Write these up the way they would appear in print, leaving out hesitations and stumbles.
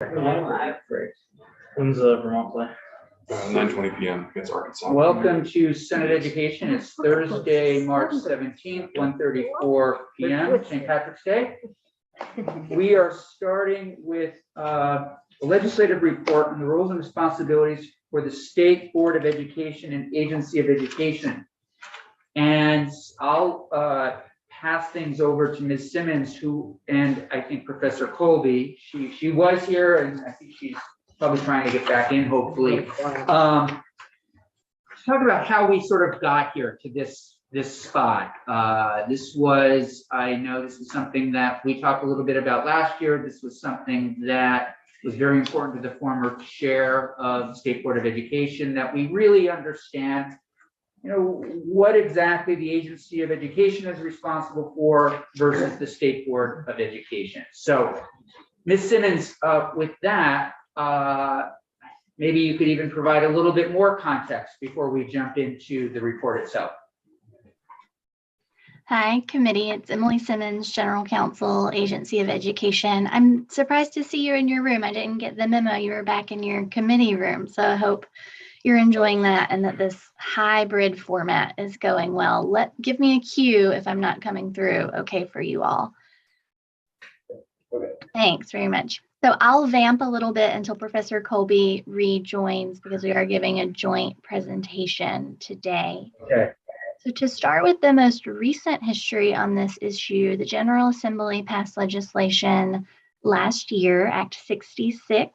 Great. When's Vermont play? 9:20 p.m. against Arkansas. Welcome to Senate Education. It's Thursday, March 17th, 1:34 p.m., St. Patrick's Day. We are starting with a legislative report on the roles and responsibilities for the State Board of Education and Agency of Education. And I'll pass things over to Ms. Simmons, and I think Professor Colby. She was here, and I think she's probably trying to get back in, hopefully. Talk about how we sort of got here to this spot. I know this is something that we talked a little bit about last year. This was something that was very important to the former chair of the State Board of Education, that we really understand, what exactly the Agency of Education is responsible for versus the State Board of Education. So, Ms. Simmons, with that, maybe you could even provide a little bit more context before we jump into the report itself. Hi, committee. It's Emily Simmons, General Counsel, Agency of Education. I'm surprised to see you in your room. I didn't get the memo. You were back in your committee room. So I hope you're enjoying that and that this hybrid format is going well. Give me a cue if I'm not coming through okay for you all. Okay. Thanks very much. So I'll vamp a little bit until Professor Colby rejoins because we are giving a joint presentation today. Okay. So to start with the most recent history on this issue, the General Assembly passed legislation last year, Act 66,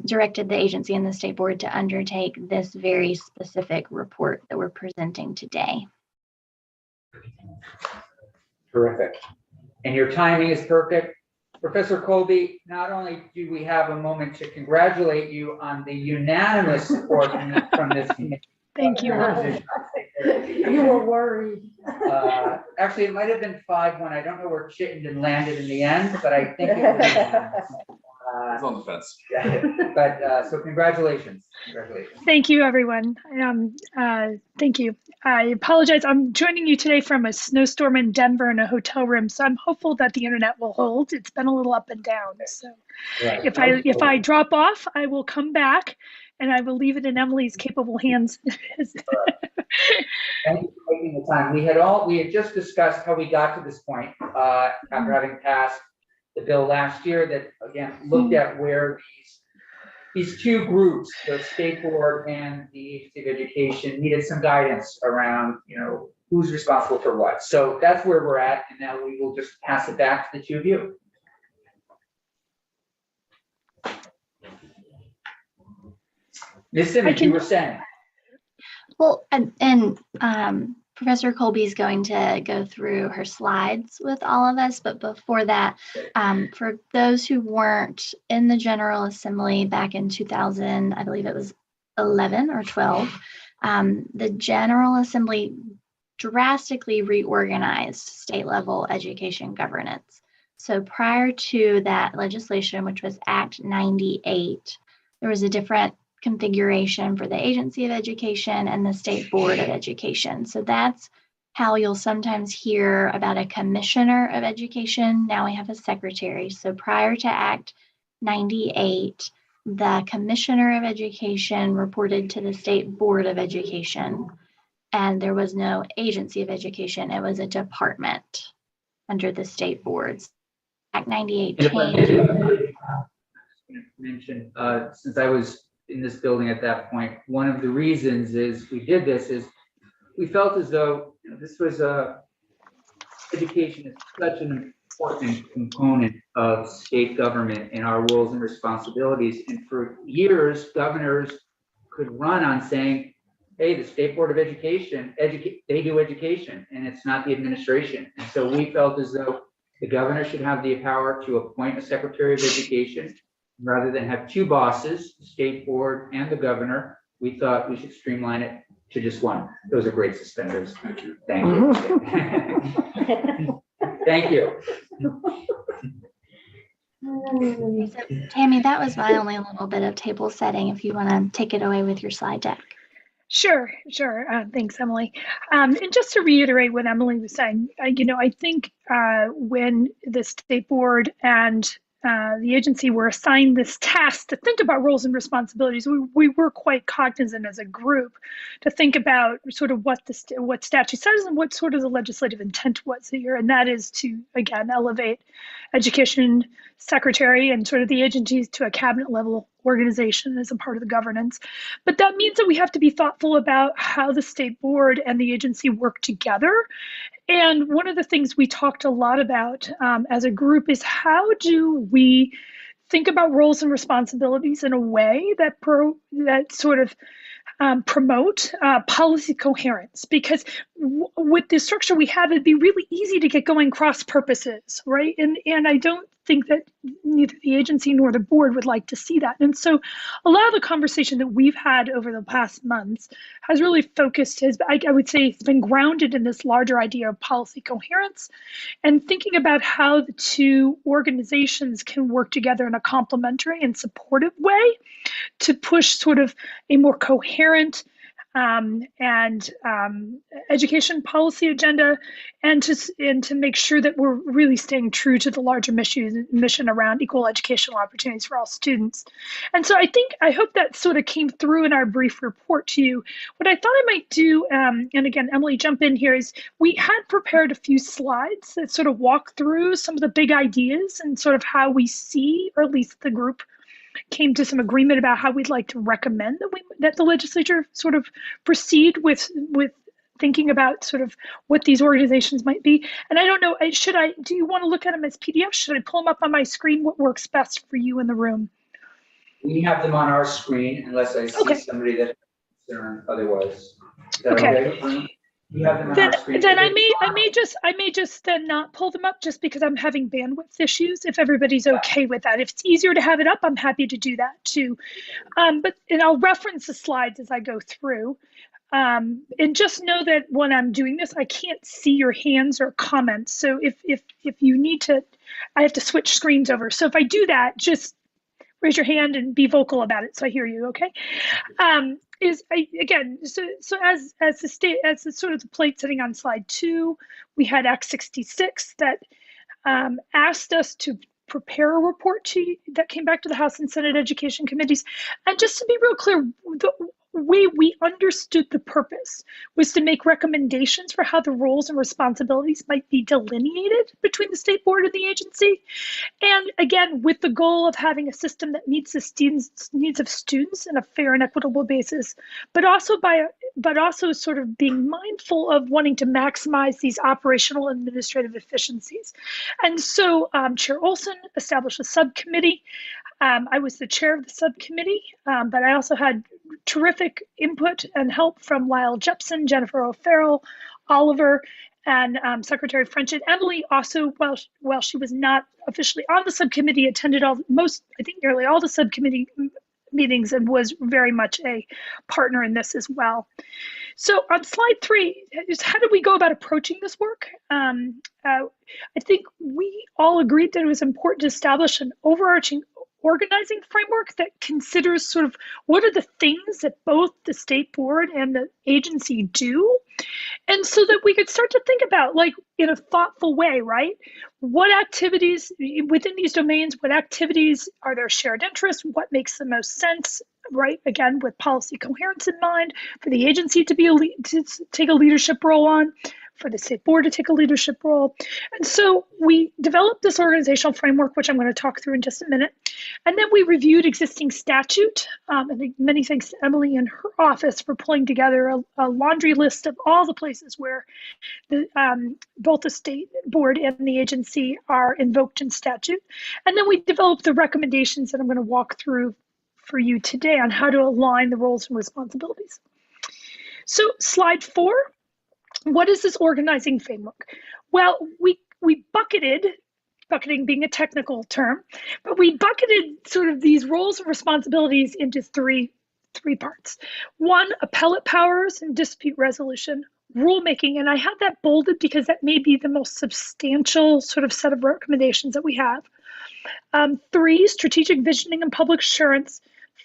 directed the agency and the State Board to undertake this very specific report that we're presenting today. Terrific. And your timing is perfect. Professor Colby, not only do we have a moment to congratulate you on the unanimous support from this committee. Thank you. You were worried. Actually, it might have been 5-1. I don't know where Chittenden landed in the end, but I think it was. It's on the fence. But so congratulations. Congratulations. Thank you, everyone. Thank you. I apologize. I'm joining you today from a snowstorm in Denver in a hotel room, so I'm hopeful that the internet will hold. It's been a little up and down. So right. If I drop off, I will come back and I will leave it in Emily's capable hands. Thank you for taking the time. We had just discussed how we got to this point after having passed the bill last year that again looked at where these two groups, the State Board and the Agency of Education, needed some guidance around who's responsible for what. So that's where we're at, and now we will just pass it back to the two of you. Ms. Simmons, you were saying. Well, and Professor Colby is going to go through her slides with all of us, but before that, for those who weren't in the General Assembly back in 2000, I believe it was 11 or 12, the General Assembly drastically reorganized state-level education governance. So prior to that legislation, which was Act 98, there was a different configuration for the Agency of Education and the State Board of Education. So that's how you'll sometimes hear about a commissioner of education. Now we have a secretary. So prior to Act 98, the commissioner of education reported to the State Board of Education, and there was no Agency of Education. It was a department under the state boards. Act 98 changed. Mention, since I was in this building at that point, one of the reasons we did this is we felt as though this was education is such an important component of state government and our roles and responsibilities. And for years, governors could run on saying, hey, the State Board of Education, they do education and it's not the administration. And so we felt as though the governor should have the power to appoint a Secretary of Education. Rather than have two bosses, the State Board and the governor, we thought we should streamline it to just one. Those are great suspenders. Thank you. Thank you. Thank you. So, Tammy, that was my only little bit of table setting. If you want to take it away with your slide deck. Sure. Thanks, Emily. And just to reiterate what Emily was saying, I think when the State Board and the agency were assigned this task to think about roles and responsibilities, we were quite cognizant as a group to think about sort of what statute says and what sort of the legislative intent was here. And that is to, again, elevate education secretary and sort of the agencies to a cabinet level organization as a part of the governance. But that means that we have to be thoughtful about how the state board and the agency work together. And one of the things we talked a lot about as a group is how do we think about roles and responsibilities in a way that sort of promote policy coherence, because with the structure we have, it'd be really easy to get going cross purposes, right? And I don't think that neither the agency nor the board would like to see that. And so a lot of the conversation that we've had over the past months has really focused, I would say it's been grounded in this larger idea of policy coherence and thinking about how the two organizations can work together in a complementary and supportive way to push sort of a more coherent education policy agenda, and to make sure that we're really staying true to the larger mission around equal educational opportunities for all students. And so I hope that sort of came through in our brief report to you. What I thought I might do, and again, Emily, jump in here, is we had prepared a few slides that sort of walk through some of the big ideas and sort of how we see, or at least the group came to some agreement about how we'd like to recommend that the legislature sort of proceed with thinking about sort of what these organizations might be. And I don't know, do you want to look at them as PDFs? Should I pull them up on my screen? What works best for you in the room? We have them on our screen unless I see somebody that is concerned otherwise. Is that okay? We have them on our screen. Then I may just then not pull them up just because I'm having bandwidth issues, if everybody's okay with that. If it's easier to have it up, I'm happy to do that too. And I'll reference the slides as I go through. And just know that when I'm doing this, I can't see your hands or comments. So if you need to, I have to switch screens over. So if I do that, just raise your hand and be vocal about it so I hear you, okay? So as the sort of the plate sitting on slide 2, we had Act 66 that asked us to prepare a report that came back to the House and Senate Education Committees. And just to be real clear, the way we understood the purpose was to make recommendations for how the roles and responsibilities might be delineated between the state board and the agency. And again, with the goal of having a system that meets the needs of students in a fair and equitable basis, but also sort of being mindful of wanting to maximize these operational and administrative efficiencies. And so Chair Olson established a subcommittee. I was the chair of the subcommittee, but I also had terrific input and help from Lyle Jepson, Jennifer O'Farrell, Oliver, and Secretary French. And Emily also, while she was not officially on the subcommittee, attended nearly all the subcommittee meetings and was very much a partner in this as well. So on slide 3 is how do we go about approaching this work? I think we all agreed that it was important to establish an overarching organizing framework that considers sort of what are the things that both the state board and the agency do. And so that we could start to think about, like, in a thoughtful way, right? What activities within these domains, what activities are there shared interests? What makes the most sense, right? Again, with policy coherence in mind, for the agency to take a leadership role on, for the state board to take a leadership role. And so we developed this organizational framework, which I'm going to talk through in just a minute. And then we reviewed existing statute. I think many thanks to Emily and her office for pulling together a laundry list of all the places where both the state board and the agency are invoked in statute. And then we developed the recommendations that I'm going to walk through for you today on how to align the roles and responsibilities. So slide 4. What is this organizing framework? Well, we bucketing being a technical term, but we bucketed sort of these roles and responsibilities into three parts. 1, appellate powers and dispute resolution. Rulemaking, and I have that bolded because that may be the most substantial sort of set of recommendations that we have. 3, strategic visioning and public assurance.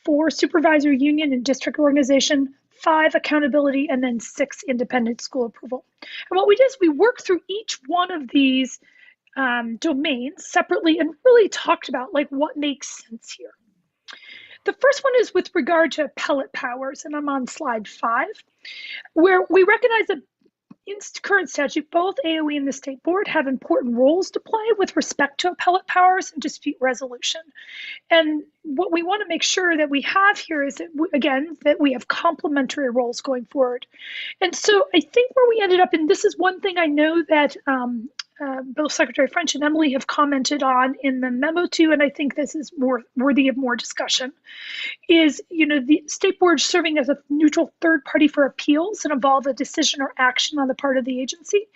4, supervisory union and district organization. 5, accountability, and then 6, independent school approval. And what we did is we worked through each one of these domains separately and really talked about like what makes sense here. The first one is with regard to appellate powers, and I'm on slide 5, where we recognize that in current statute, both AOE and the state board have important roles to play with respect to appellate powers and dispute resolution. And what we want to make sure that we have here is that, again, that we have complementary roles going forward. And so I think where we ended up, and this is one thing I know that both Secretary French and Emily have commented on in the memo too, and I think this is worthy of more discussion, is, the state board serving as a neutral third party for appeals and involve a decision or action on the part of the agency.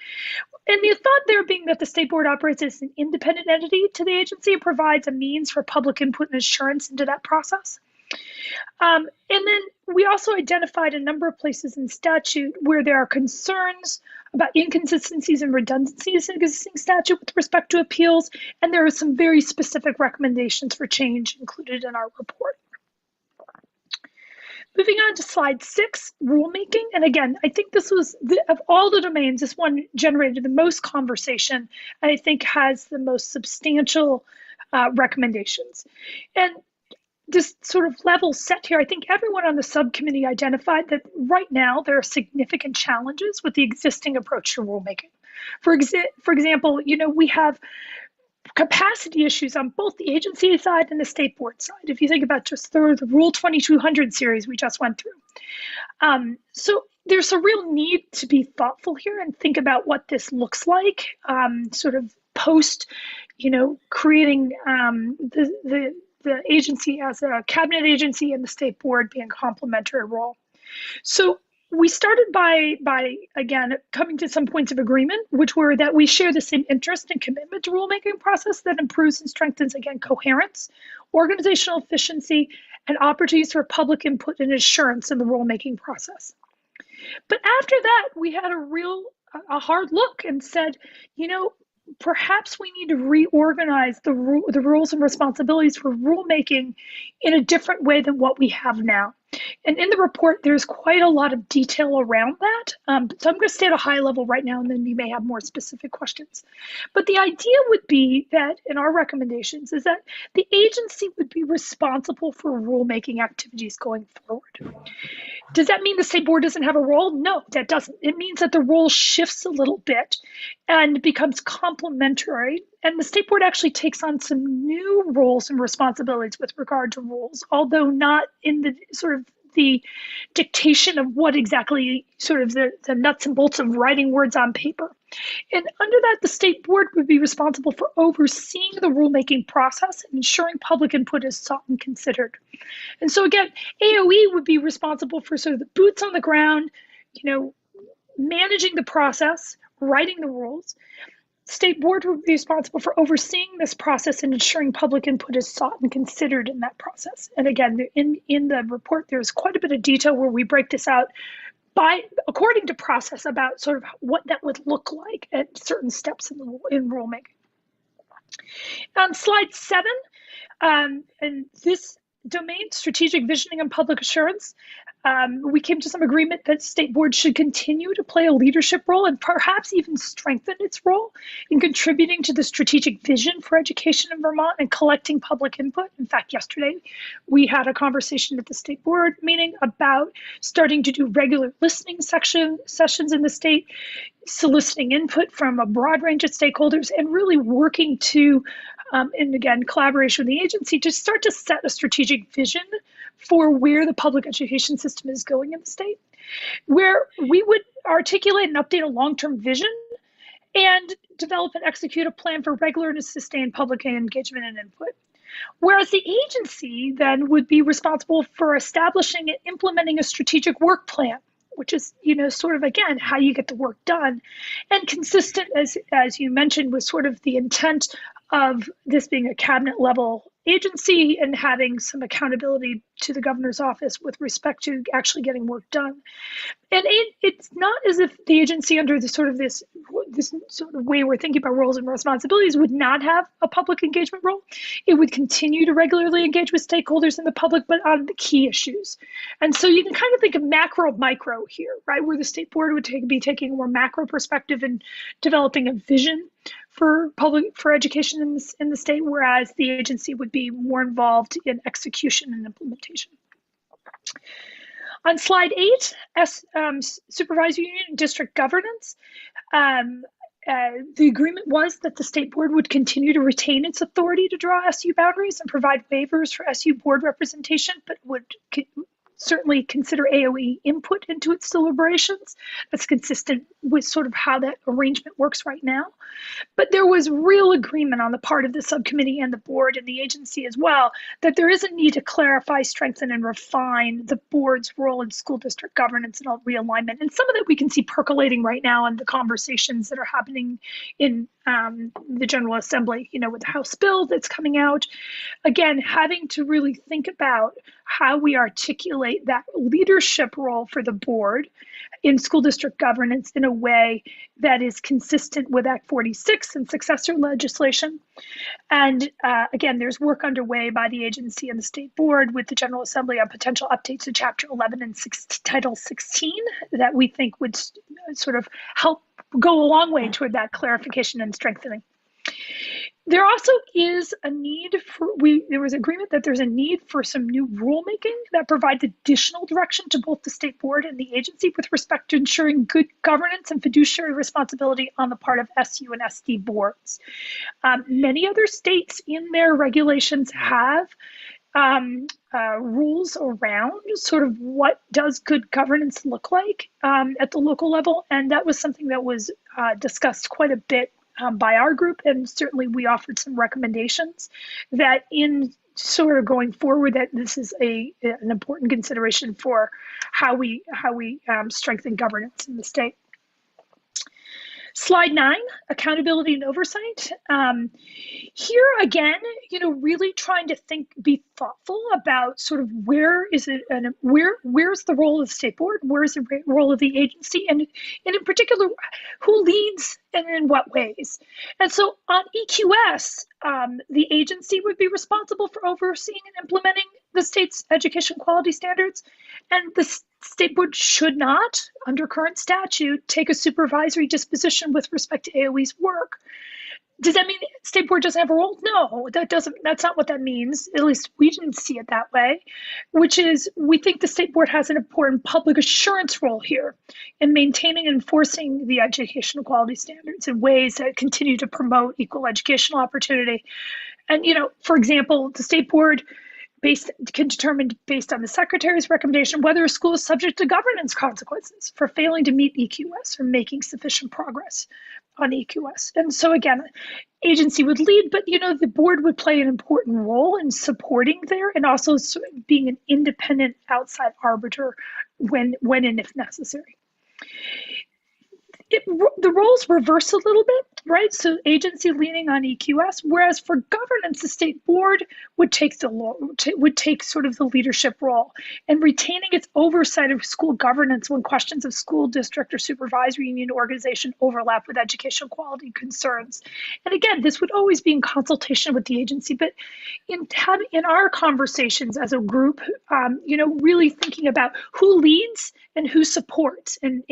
And the thought there being that the state board operates as an independent entity to the agency and provides a means for public input and assurance into that process. And then we also identified a number of places in statute where there are concerns about inconsistencies and redundancies in existing statute with respect to appeals, and there are some very specific recommendations for change included in our report. Moving on to slide 6, rulemaking. And again, I think this was, of all the domains, this one generated the most conversation, and I think has the most substantial recommendations. And this sort of level set here, I think everyone on the subcommittee identified that right now there are significant challenges with the existing approach to rulemaking. For example, we have capacity issues on both the agency side and the state board side. If you think about just the Rule 2200 series we just went through. So there's a real need to be thoughtful here and think about what this looks like, sort of post, creating the agency as a cabinet agency and the state board being a complementary role. So we started by again, coming to some points of agreement, which were that we share the same interest and commitment to rulemaking process that improves and strengthens, again, coherence, organizational efficiency, and opportunities for public input and assurance in the rulemaking process. But after that, we had a hard look and said, perhaps we need to reorganize the rules and responsibilities for rulemaking in a different way than what we have now. And in the report, there's quite a lot of detail around that. So I'm going to stay at a high level right now, and then we may have more specific questions. But the idea would be that in our recommendations is that the agency would be responsible for rulemaking activities going forward. Does that mean the state board doesn't have a role? No, that doesn't. It means that the role shifts a little bit and becomes complementary. And the state board actually takes on some new roles and responsibilities with regard to rules, although not in the sort of the dictation of what exactly sort of the nuts and bolts of writing words on paper. And under that, the state board would be responsible for overseeing the rulemaking process and ensuring public input is sought and considered. And so again, AOE would be responsible for sort of the boots on the ground, managing the process, writing the rules. State board would be responsible for overseeing this process and ensuring public input is sought and considered in that process. And again, in the report, there's quite a bit of detail where we break this out according to process about sort of what that would look like at certain steps in rulemaking. On slide 7, and this domain, strategic visioning and public assurance, we came to some agreement that state board should continue to play a leadership role and perhaps even strengthen its role in contributing to the strategic vision for education in Vermont and collecting public input. In fact, yesterday we had a conversation at the state board meeting about starting to do regular listening sessions in the state, soliciting input from a broad range of stakeholders, and really working to, and again, collaboration with the agency, to start to set a strategic vision for where the public education system is going in the state, where we would articulate and update a long-term vision and develop and execute a plan for regular and sustained public engagement and input. Whereas the agency then would be responsible for establishing and implementing a strategic work plan, which is, sort of, again, how you get the work done, and consistent, as you mentioned, with sort of the intent of this being a cabinet level agency and having some accountability to the governor's office with respect to actually getting work done. And it's not as if the agency, under this sort of way we're thinking about roles and responsibilities, would not have a public engagement role. It would continue to regularly engage with stakeholders in the public, but on the key issues. And so you can kind of think of macro, micro here, right? Where the state board would be taking a more macro perspective and developing a vision for education in the state, whereas the agency would be more involved in execution and implementation. On slide 8, supervisory union and district governance. The agreement was that the state board would continue to retain its authority to draw SU boundaries and provide waivers for SU board representation, but would certainly consider AOE input into its deliberations. That's consistent with sort of how that arrangement works right now. But there was real agreement on the part of the subcommittee and the board and the agency as well that there is a need to clarify, strengthen, and refine the board's role in school district governance and realignment. And some of that we can see percolating right now in the conversations that are happening in the General Assembly, with the House bill that's coming out. Again, having to really think about how we articulate that leadership role for the board in school district governance in a way that is consistent with Act 46 and successor legislation. And again, there's work underway by the agency and the state board with the General Assembly on potential updates to Chapter 11 and Title 16 that we think would sort of help go a long way toward that clarification and strengthening. There also is a need there was agreement that there's a need for some new rulemaking that provides additional direction to both the state board and the agency with respect to ensuring good governance and fiduciary responsibility on the part of SU and SD boards. Many other states in their regulations have rules around sort of what does good governance look like at the local level. And that was something that was discussed quite a bit by our group, and certainly we offered some recommendations that in sort of going forward that this is an important consideration for how we strengthen governance in the state. Slide 9, accountability and oversight. Here again, really trying to be thoughtful about sort of where's the role of the state board, where's the role of the agency, and in particular, who leads and in what ways. And so on EQS, the agency would be responsible for overseeing and implementing the state's education quality standards, and the state board should not, under current statute, take a supervisory disposition with respect to AOE's work. Does that mean the state board doesn't have a role? No, that's not what that means. At least we didn't see it that way, which is we think the state board has an important public assurance role here in maintaining and enforcing the educational quality standards in ways that continue to promote equal educational opportunity. And, for example, the state board can determine based on the secretary's recommendation whether a school is subject to governance consequences for failing to meet EQS or making sufficient progress on EQS. And so again, agency would lead, but the board would play an important role in supporting there and also being an independent outside arbiter when and if necessary. The roles reverse a little bit, right? So agency leaning on EQS, whereas for governance, the state board would take sort of the leadership role and retaining its oversight of school governance when questions of school district or supervisory union organization overlap with educational quality concerns. And again, this would always be in consultation with the agency, but in our conversations as a group, really thinking about who leads and who supports and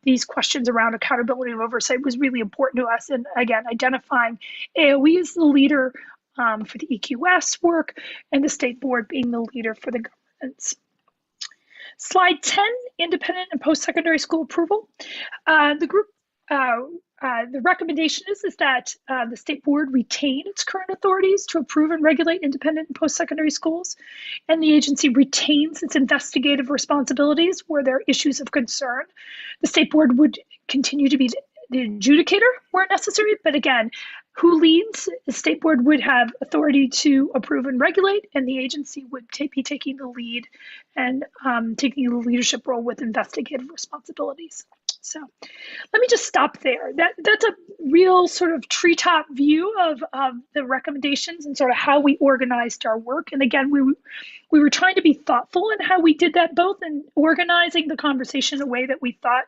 these questions around accountability and oversight was really important to us. And again, identifying AOE as the leader for the EQS work and the state board being the leader for the governance. Slide 10, independent and post-secondary school approval. The recommendation is that the state board retain its current authorities to approve and regulate independent and post-secondary schools, and the agency retains its investigative responsibilities where there are issues of concern. The state board would continue to be the adjudicator where necessary, but again, who leads? The state board would have authority to approve and regulate, and the agency would be taking the lead and taking the leadership role with investigative responsibilities. So let me just stop there. That's a real sort of treetop view of the recommendations and sort of how we organized our work. And again, we were trying to be thoughtful in how we did that, both in organizing the conversation in a way that we thought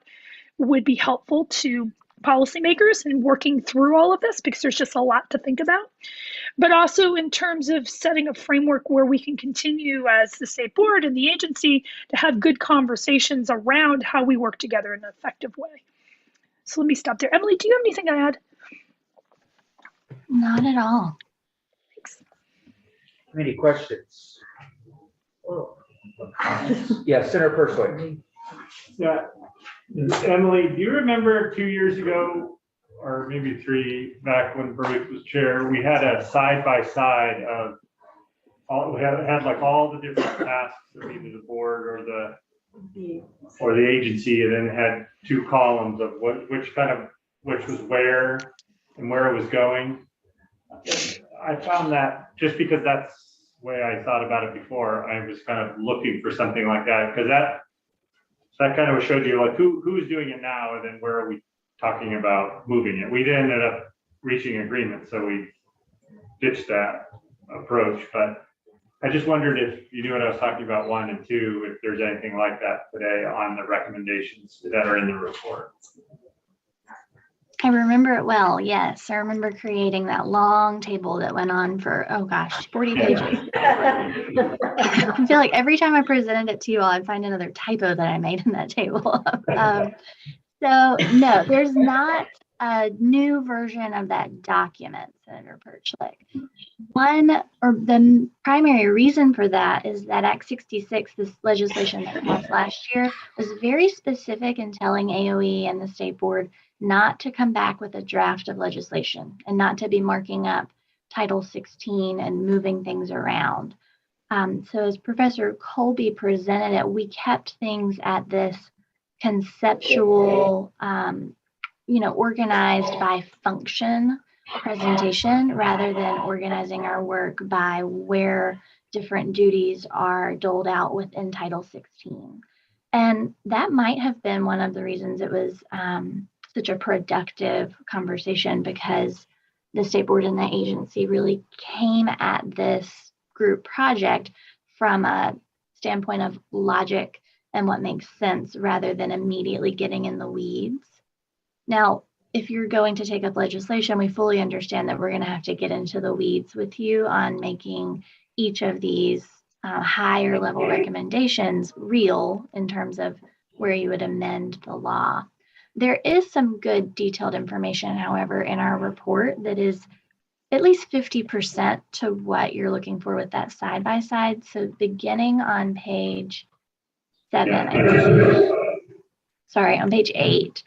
would be helpful to policymakers and working through all of this, because there's just a lot to think about, but also in terms of setting a framework where we can continue as the state board and the agency to have good conversations around how we work together in an effective way. So let me stop there. Emily, do you have anything to add? Not at all. Any questions? Yeah, Senator Persley. Yeah, Emily, do you remember 2 years ago, or maybe 3, back when Baruch was chair, we had a side-by-side of all, we had like all the different tasks of either the board or the agency, and then had 2 columns of which was where and where it was going. I found that just because that's the way I thought about it before, I was kind of looking for something like that, because that kind of showed you like who's doing it now, and then where are we talking about moving it. We ended up reaching agreement, so we ditched that approach. But I just wondered if you knew what I was talking about 1 and 2, if there's anything like that today on the recommendations that are in the report. I remember it well. Yes, I remember creating that long table that went on for, oh gosh, 40 pages. I feel like every time I presented it to you all, I'd find another typo that I made in that table. So no, there's not a new version of that document, Senator Perchlik. The primary reason for that is that Act 66, this legislation that passed last year, was very specific in telling AOE and the state board not to come back with a draft of legislation and not to be marking up Title 16 and moving things around. So as Professor Colby presented it, we kept things at this conceptual, organized by function presentation rather than organizing our work by where different duties are doled out within Title 16. And that might have been one of the reasons it was such a productive conversation, because the state board and the agency really came at this group project from a standpoint of logic and what makes sense rather than immediately getting in the weeds. Now, if you're going to take up legislation, we fully understand that we're going to have to get into the weeds with you on making each of these higher level recommendations real in terms of where you would amend the law. There is some good detailed information, however, in our report that is at least 50% to what you're looking for with that side-by-side. So beginning on page 7, on page 8,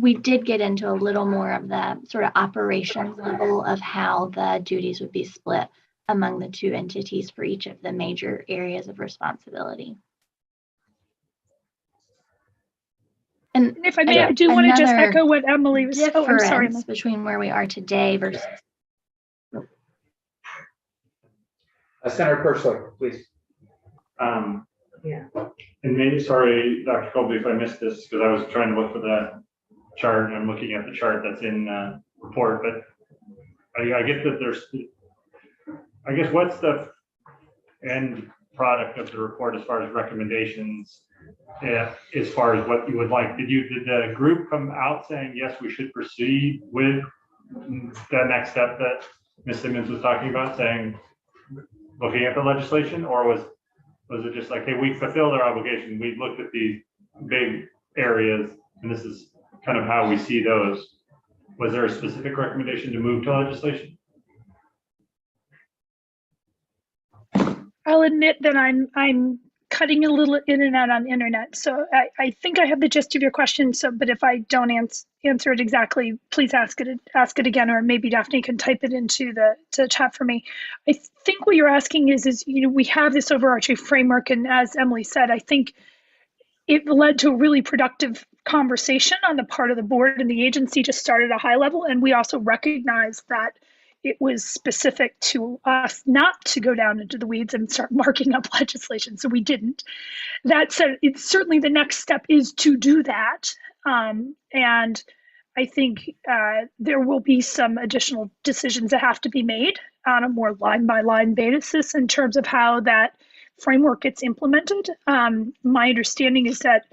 we did get into a little more of the sort of operations level of how the duties would be split among the 2 entities for each of the major areas of responsibility. And if I may, I do want to just echo what Emily was saying. Oh, I'm sorry. Between where we are today versus. Senator Pershling, please. Yeah. And maybe, sorry, Dr. Colby, if I missed this, because I was trying to look for the chart, and I'm looking at the chart that's in the report, but I get that there's, I guess, what's the end product of the report as far as recommendations? As far as what you would like, did the group come out saying, yes, we should proceed with the next step that Ms. Simmons was talking about, saying, looking at the legislation, or was it just like, hey, we fulfilled our obligation, we looked at these big areas, and this is kind of how we see those? Was there a specific recommendation to move to legislation? I'll admit that I'm cutting a little in and out on the internet, so I think I have the gist of your question. So, but if I don't answer it exactly, please ask it again, or maybe Daphne can type it into the chat for me. I think what you're asking is we have this overarching framework, and as Emily said, I think it led to a really productive conversation on the part of the board and the agency. Just started at a high level, and we also recognized that it was specific to us not to go down into the weeds and start marking up legislation, so we didn't. That said, it's certainly the next step is to do that, and I think there will be some additional decisions that have to be made on a more line-by-line basis in terms of how that framework gets implemented. My understanding is that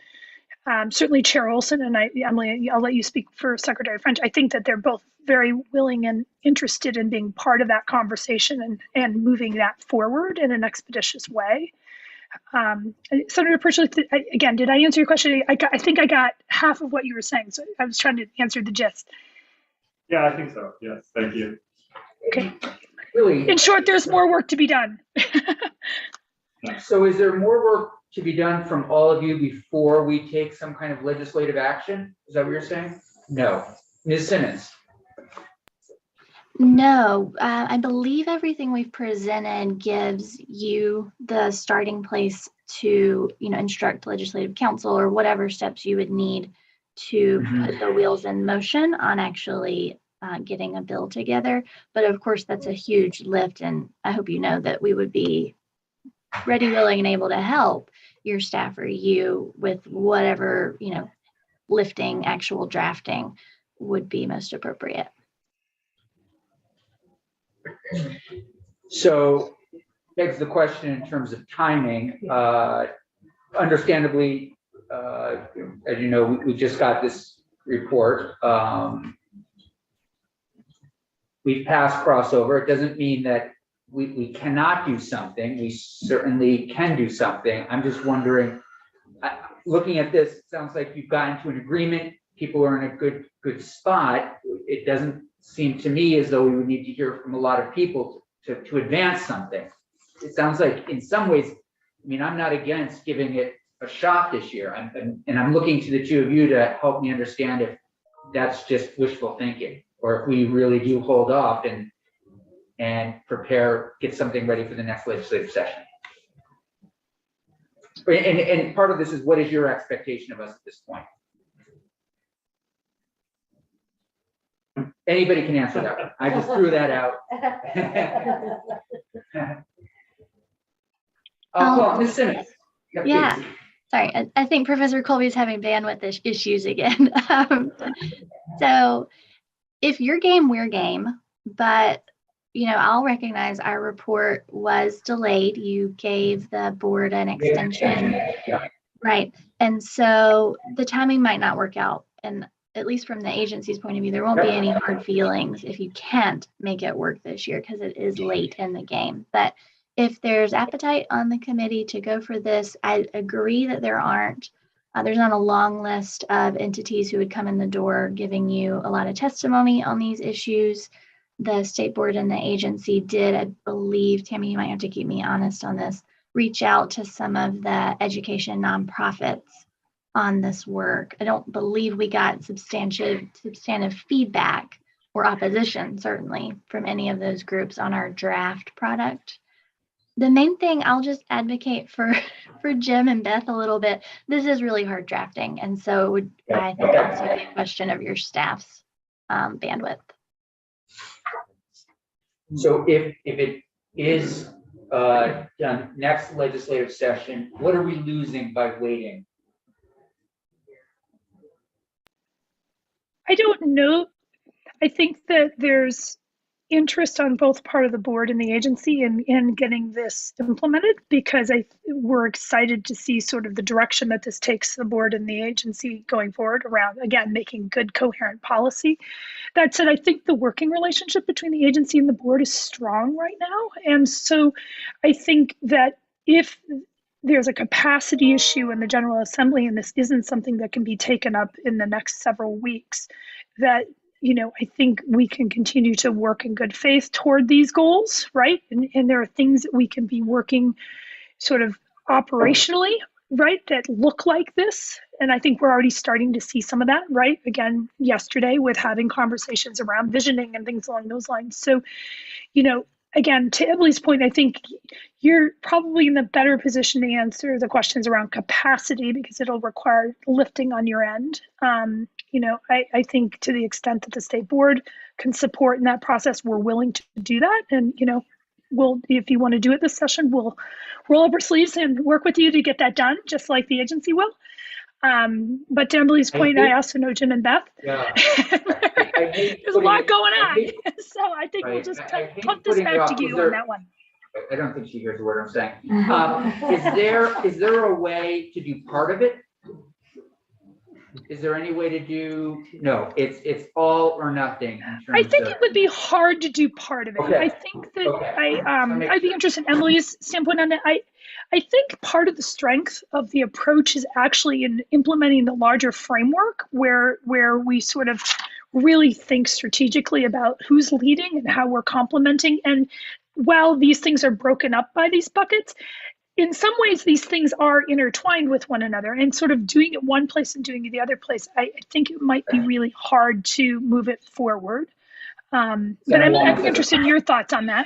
certainly Chair Olson and Emily, I'll let you speak for Secretary French. I think that they're both very willing and interested in being part of that conversation and moving that forward in an expeditious way. Senator Pershing, again, did I answer your question? I think I got half of what you were saying, so I was trying to answer the gist. Yeah, I think so. Yes, thank you. Okay. Really, In short, there's more work to be done. so is there more work to be done from all of you before we take some kind of legislative action? Is that what you're saying? No. Ms. Simmons? No, I believe everything we've presented gives you the starting place to, instruct legislative council or whatever steps you would need to put the wheels in motion on actually getting a bill together. But of course, that's a huge lift, and I hope you know that we would be ready, willing, and able to help your staff or you with whatever, lifting, actual drafting would be most appropriate. So begs the question in terms of timing. Understandably, as you know, we just got this report. We've passed crossover. It doesn't mean that we cannot do something. We certainly can do something. I'm just wondering, looking at this, it sounds like you've gotten to an agreement. People are in a good spot. It doesn't seem to me as though we would need to hear from a lot of people to advance something. It sounds like in some ways, I'm not against giving it a shot this year. And I'm looking to the two of you to help me understand if that's just wishful thinking, or if we really do hold off and prepare, get something ready for the next legislative session. And part of this is, what is your expectation of us at this point? Anybody can answer that one. I just threw that out. Well, Ms. Simmons. Yeah. Sorry, I think Professor Colby's having bandwidth issues again. So if you're game, we're game. But, I'll recognize our report was delayed. You gave the board an extension. Yeah. Right. And so the timing might not work out. And at least from the agency's point of view, there won't be any hard feelings if you can't make it work this year because it is late in the game. But if there's appetite on the committee to go for this, I agree that there's not a long list of entities who would come in the door giving you a lot of testimony on these issues. The state board and the agency did, I believe, Tammy, you might have to keep me honest on this, reach out to some of the education nonprofits on this work. I don't believe we got substantive feedback or opposition, certainly, from any of those groups on our draft product. The main thing, I'll just advocate for Jim and Beth a little bit. This is really hard drafting, and so it would, I think, also be a question of your staff's bandwidth. So if it is done next legislative session, what are we losing by waiting? I don't know. I think that there's interest on both part of the board and the agency in getting this implemented, because we're excited to see sort of the direction that this takes the board and the agency going forward around, again, making good, coherent policy. That said, I think the working relationship between the agency and the board is strong right now. And so I think that if there's a capacity issue in the General Assembly, and this isn't something that can be taken up in the next several weeks, that I think we can continue to work in good faith toward these goals, right? And there are things that we can be working sort of operationally, right, that look like this. And I think we're already starting to see some of that, right? Again, yesterday with having conversations around visioning and things along those lines. So, again, to Emily's point, I think you're probably in the better position to answer the questions around capacity, because it'll require lifting on your end. I think to the extent that the state board can support in that process, we're willing to do that. And, if you want to do it this session, we'll roll up our sleeves and work with you to get that done, just like the agency will. But to Emily's point, I also know Jim and Beth. Yeah. There's a lot going on. So I think we'll just pump this back to you on that one. I don't think she hears the word I'm saying. Is there a way to do part of it? Is there any way to do? No, it's all or nothing. I think it would be hard to do part of it. Okay. I think that I'd be interested in Emily's standpoint on that. I think part of the strength of the approach is actually in implementing the larger framework where we sort of really think strategically about who's leading and how we're complementing. And while these things are broken up by these buckets, in some ways, these things are intertwined with one another, and sort of doing it one place and doing it the other place, I think it might be really hard to move it forward. But I'd be interested in your thoughts on that.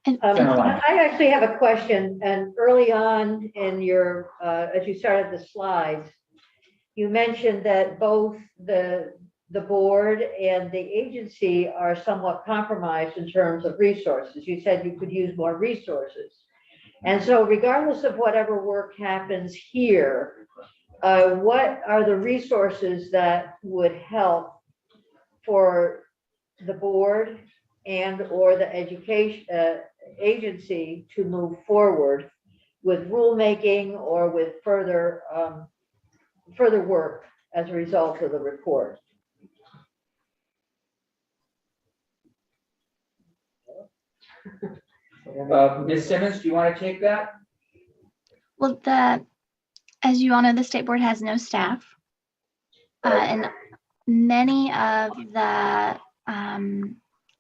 I actually have a question, and early on in your, as you started the slides, you mentioned that both the board and the agency are somewhat compromised in terms of resources. You said you could use more resources. And so regardless of whatever work happens here, what are the resources that would help for the board and or the education agency to move forward with rulemaking or with further work as a result of the report? Ms. Simmons, do you want to take that? Well, as you all know, the state board has no staff. And many of the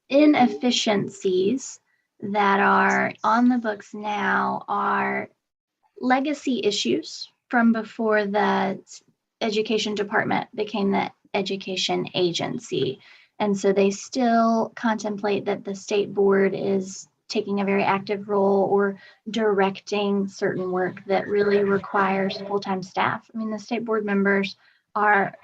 inefficiencies that are on the books now are legacy issues from before the education department became the education agency. And so they still contemplate that the state board is taking a very active role or directing certain work that really requires full-time staff. I mean, the state board members are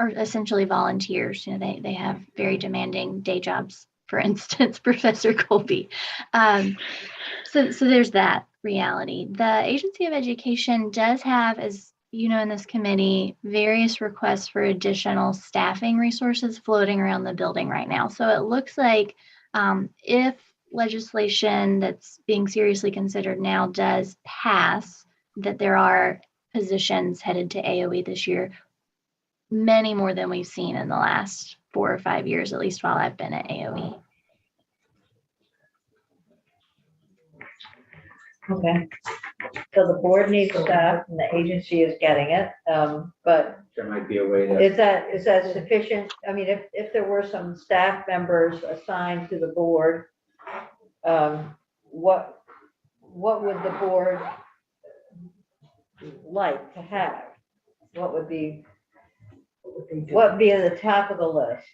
essentially volunteers. You know, they have very demanding day jobs, for instance, Professor Colby. So there's that reality. The Agency of Education does have, as you know, in this committee, various requests for additional staffing resources floating around the building right now. So it looks like if legislation that's being seriously considered now does pass, that there are positions headed to AOE this year, many more than we've seen in the last 4 or 5 years, at least while I've been at AOE. Okay. So the board needs staff and the agency is getting it, but There might be a way to. is that sufficient? I mean, if there were some staff members assigned to the board, what would the board like to have? What would be at the top of the list?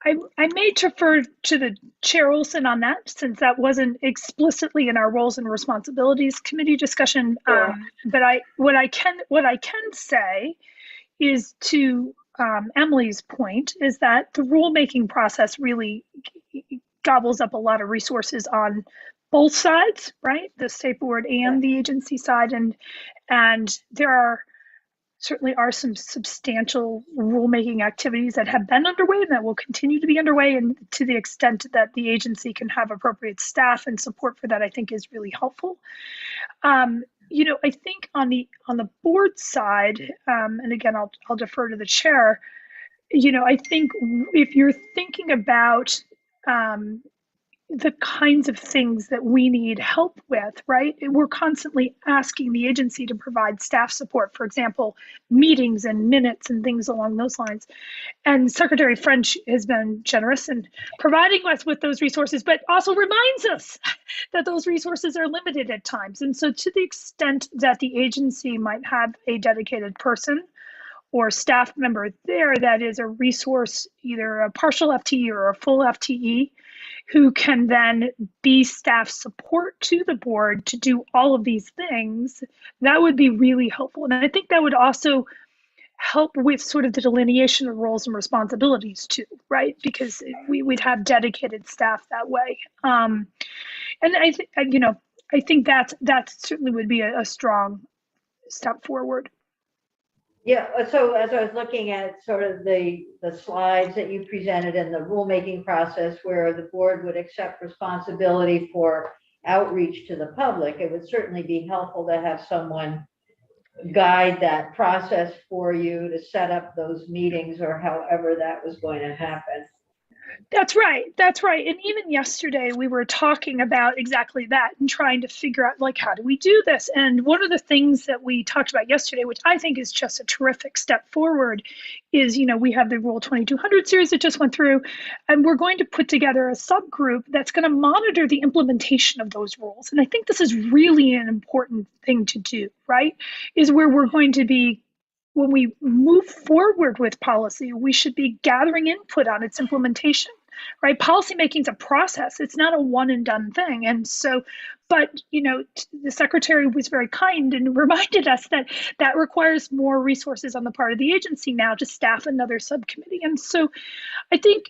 I may defer to the Chair Olson on that, since that wasn't explicitly in our roles and responsibilities committee discussion. But what I can say is to Emily's point is that the rulemaking process really gobbles up a lot of resources on both sides, right? The state board and the agency side, and there certainly are some substantial rulemaking activities that have been underway and that will continue to be underway. And to the extent that the agency can have appropriate staff and support for that, I think is really helpful. You know, I think on the board side, and again, I'll defer to the chair. You know, I think if you're thinking about the kinds of things that we need help with, right? We're constantly asking the agency to provide staff support, for example, meetings and minutes and things along those lines. And Secretary French has been generous in providing us with those resources, but also reminds us that those resources are limited at times. And so to the extent that the agency might have a dedicated person or staff member there that is a resource, either a partial FTE or a full FTE, who can then be staff support to the board to do all of these things, that would be really helpful. And I think that would also help with sort of the delineation of roles and responsibilities too, right? Because we'd have dedicated staff that way. And I think, you know, I think that certainly would be a strong step forward. Yeah, so as I was looking at sort of the slides that you presented in the rulemaking process where the board would accept responsibility for outreach to the public, it would certainly be helpful to have someone guide that process for you to set up those meetings or however that was going to happen. That's right. That's right. And even yesterday, we were talking about exactly that and trying to figure out, like, how do we do this? And one of the things that we talked about yesterday, which I think is just a terrific step forward, is, we have the Rule 2200 series that just went through, and we're going to put together a subgroup that's going to monitor the implementation of those rules. And I think this is really an important thing to do, right? Is where we're going to be, when we move forward with policy, we should be gathering input on its implementation, right? Policymaking is a process. It's not a one and done thing. And so, but, the secretary was very kind and reminded us that that requires more resources on the part of the agency now to staff another subcommittee. And so I think,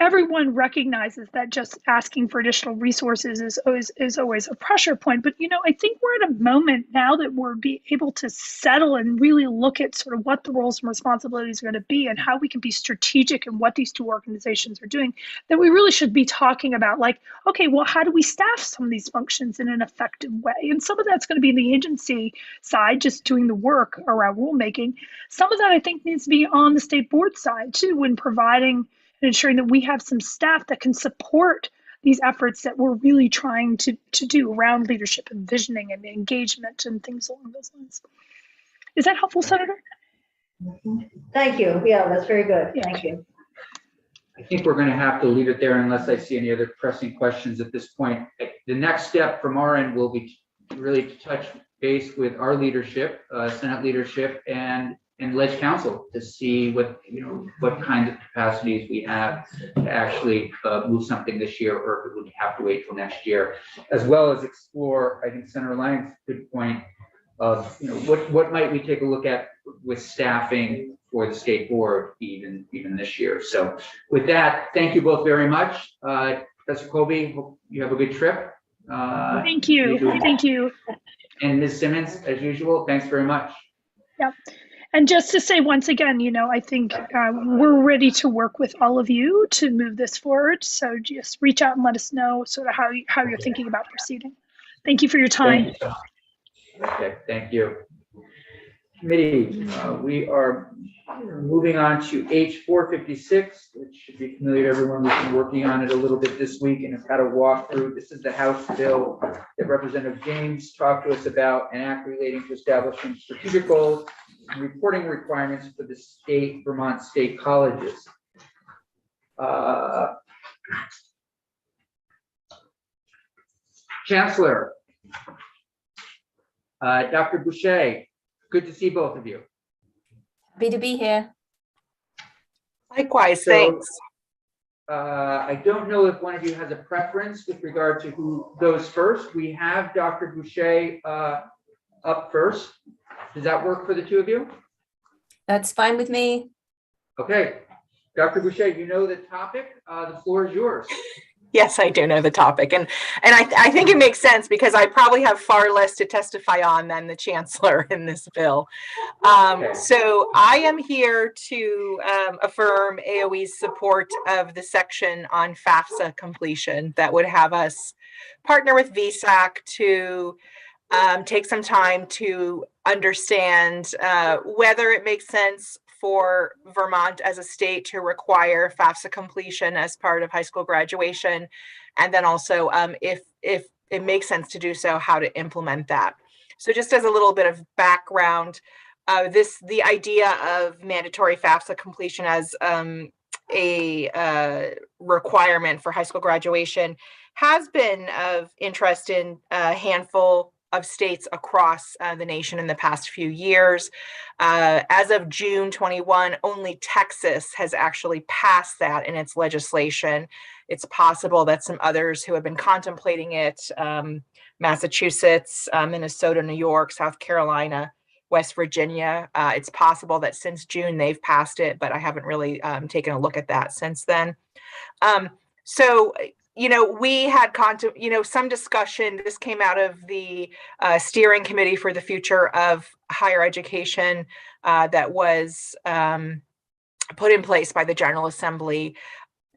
everyone recognizes that just asking for additional resources is always a pressure point. But, I think we're at a moment now that we're able to settle and really look at sort of what the roles and responsibilities are going to be and how we can be strategic in what these two organizations are doing, that we really should be talking about, like, okay, well, how do we staff some of these functions in an effective way? And some of that's going to be the agency side, just doing the work around rulemaking. Some of that, I think, needs to be on the state board side, too, when providing and ensuring that we have some staff that can support these efforts that we're really trying to do around leadership and visioning and engagement and things along those lines. Is that helpful, Senator? Thank you. Yeah, that's very good. Yeah. Thank you. I think we're going to have to leave it there unless I see any other pressing questions at this point. The next step from our end will be really to touch base with our leadership, Senate leadership, and Ledge Council to see what kinds of capacities we have to actually move something this year, or if we would have to wait till next year, as well as explore, I think Senator Lang's good point of, what might we take a look at with staffing for the state board even this year. So with that, thank you both very much. Professor Colby, hope you have a good trip. Thank you. Thank you. And Ms. Simmons, as usual, thanks very much. Yep. And just to say once again, I think we're ready to work with all of you to move this forward. So just reach out and let us know sort of how you're thinking about proceeding. Thank you for your time. Thank you. Okay, thank you. Committee, we are moving on to H456, which should be familiar to everyone. We've been working on it a little bit this week and have had a walkthrough. This is the House bill that Representative James talked to us about, an act relating to establishing strategic goals and reporting requirements for the Vermont state colleges. Chancellor, Dr. Boucher, good to see both of you. Happy to be here. Likewise, So, thanks. I don't know if one of you has a preference with regard to who goes first. We have Dr. Boucher up first. Does that work for the two of you? That's fine with me. Okay. Dr. Boucher, you know the topic. The floor is yours. Yes, I do know the topic. And I think it makes sense because I probably have far less to testify on than the chancellor in this bill. Okay. So I am here to affirm AOE's support of the section on FAFSA completion that would have us partner with VSAC to take some time to understand whether it makes sense for Vermont as a state to require FAFSA completion as part of high school graduation, and then also if it makes sense to do so, how to implement that. So just as a little bit of background, the idea of mandatory FAFSA completion as a requirement for high school graduation has been of interest in a handful of states across the nation in the past few years. As of June 21, only Texas has actually passed that in its legislation. It's possible that some others who have been contemplating it, Massachusetts, Minnesota, New York, South Carolina, West Virginia, it's possible that since June they've passed it, but I haven't really taken a look at that since then. We had some discussion. This came out of the steering committee for the future of higher education that was put in place by the General Assembly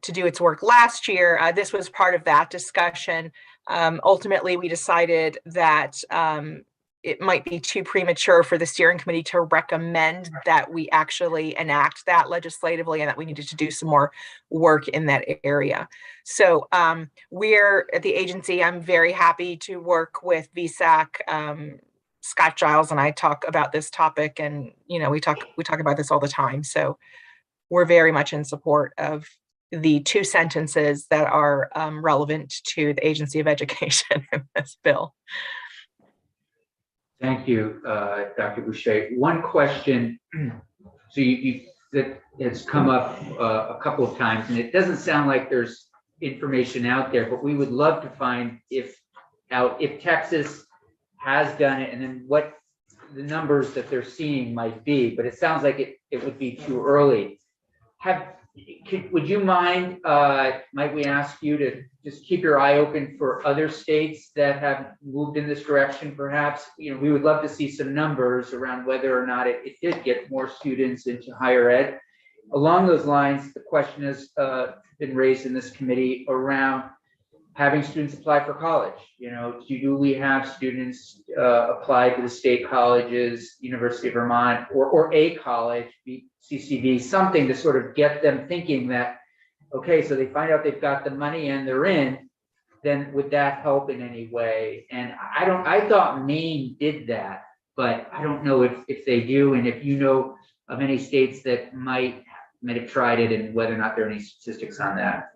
to do its work last year. This was part of that discussion. Ultimately, we decided that it might be too premature for the steering committee to recommend that we actually enact that legislatively, and that we needed to do some more work in that area. So we're at the agency, I'm very happy to work with VSAC. Scott Giles and I talk about this topic, and we talk about this all the time. So we're very much in support of the 2 sentences that are relevant to the Agency of Education in this bill. Thank you, Dr. Boucher. One question, so that has come up a couple of times, and it doesn't sound like there's information out there, but we would love to find if Texas has done it, and then what the numbers that they're seeing might be. But it sounds like it would be too early. Would you mind, might we ask you to just keep your eye open for other states that have moved in this direction, perhaps? We would love to see some numbers around whether or not it did get more students into higher ed. Along those lines, the question has been raised in this committee around having students apply for college. Do we have students apply to the state colleges, University of Vermont, or a college, CCV, something to sort of get them thinking that, okay, so they find out they've got the money and they're in, then would that help in any way? And I thought Maine did that, but I don't know if they do, and if you know of any states that might have tried it, and whether or not there are any statistics on that.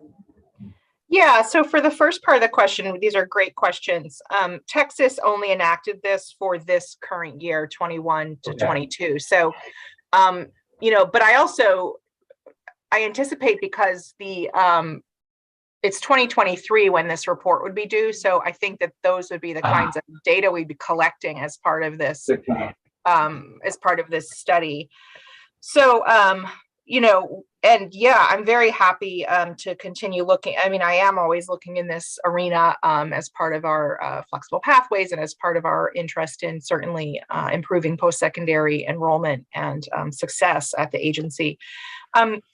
Yeah, so for the first part of the question, these are great questions. Texas only enacted this for this current year, 21 to 22. So, but I anticipate, because it's 2023 when this report would be due. So I think that those would be the kinds of data we'd be collecting as part of this, study. So, and yeah, I'm very happy to continue looking. I mean, I am always looking in this arena as part of our flexible pathways, and as part of our interest in certainly improving post-secondary enrollment and success at the agency.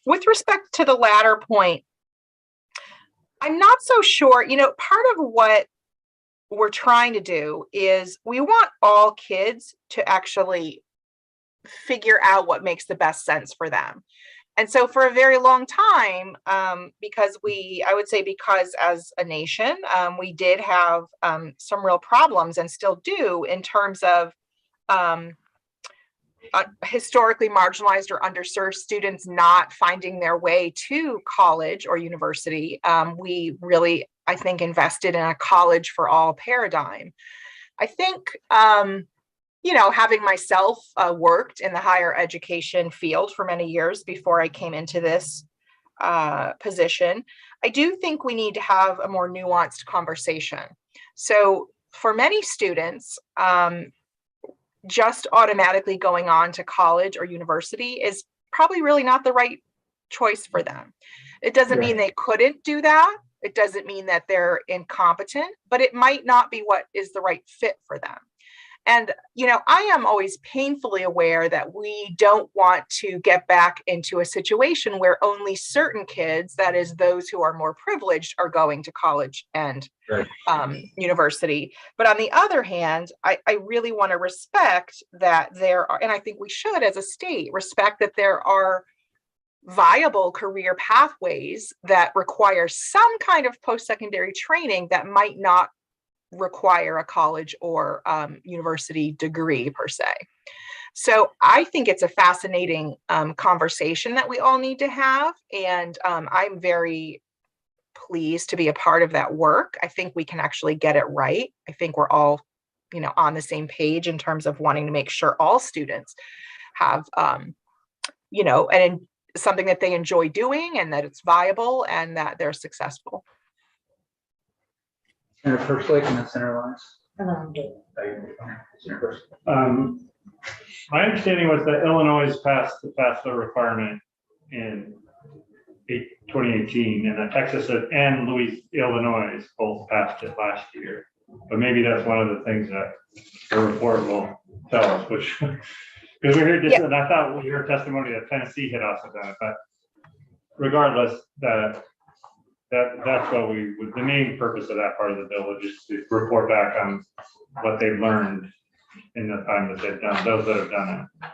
With respect to the latter point, I'm not so sure. Part of what we're trying to do is we want all kids to actually figure out what makes the best sense for them. And so for a very long time, because as a nation, we did have some real problems, and still do, in terms of historically marginalized or underserved students not finding their way to college or university. We really, I think, invested in a college for all paradigm. I think, having myself worked in the higher education field for many years before I came into this position, I do think we need to have a more nuanced conversation. So for many students, just automatically going on to college or university is probably really not the right choice for them. It doesn't mean they couldn't do that. It doesn't mean that they're incompetent, but it might not be what is the right fit for them. And, I am always painfully aware that we don't want to get back into a situation where only certain kids, that is those who are more privileged, are going to college and university. But on the other hand, I really want to respect that there are, and I think we should as a state, respect that there are viable career pathways that require some kind of post-secondary training that might not require a college or university degree per se. So I think it's a fascinating conversation that we all need to have. And I'm very pleased to be a part of that work. I think we can actually get it right. I think we're all, on the same page in terms of wanting to make sure all students have, and something that they enjoy doing, and that it's viable, and that they're successful. Senator Kirschlake in the center lines. My understanding was that Illinois passed the FAFSA requirement in 2018, and that Texas and Illinois both passed it last year. But maybe that's one of the things that the report will tell us, which, because we heard this, and I thought we heard testimony that Tennessee had also done it, but regardless, that's what the main purpose of that part of the bill is, just to report back on what they've learned in the time that they've done, those that have done it.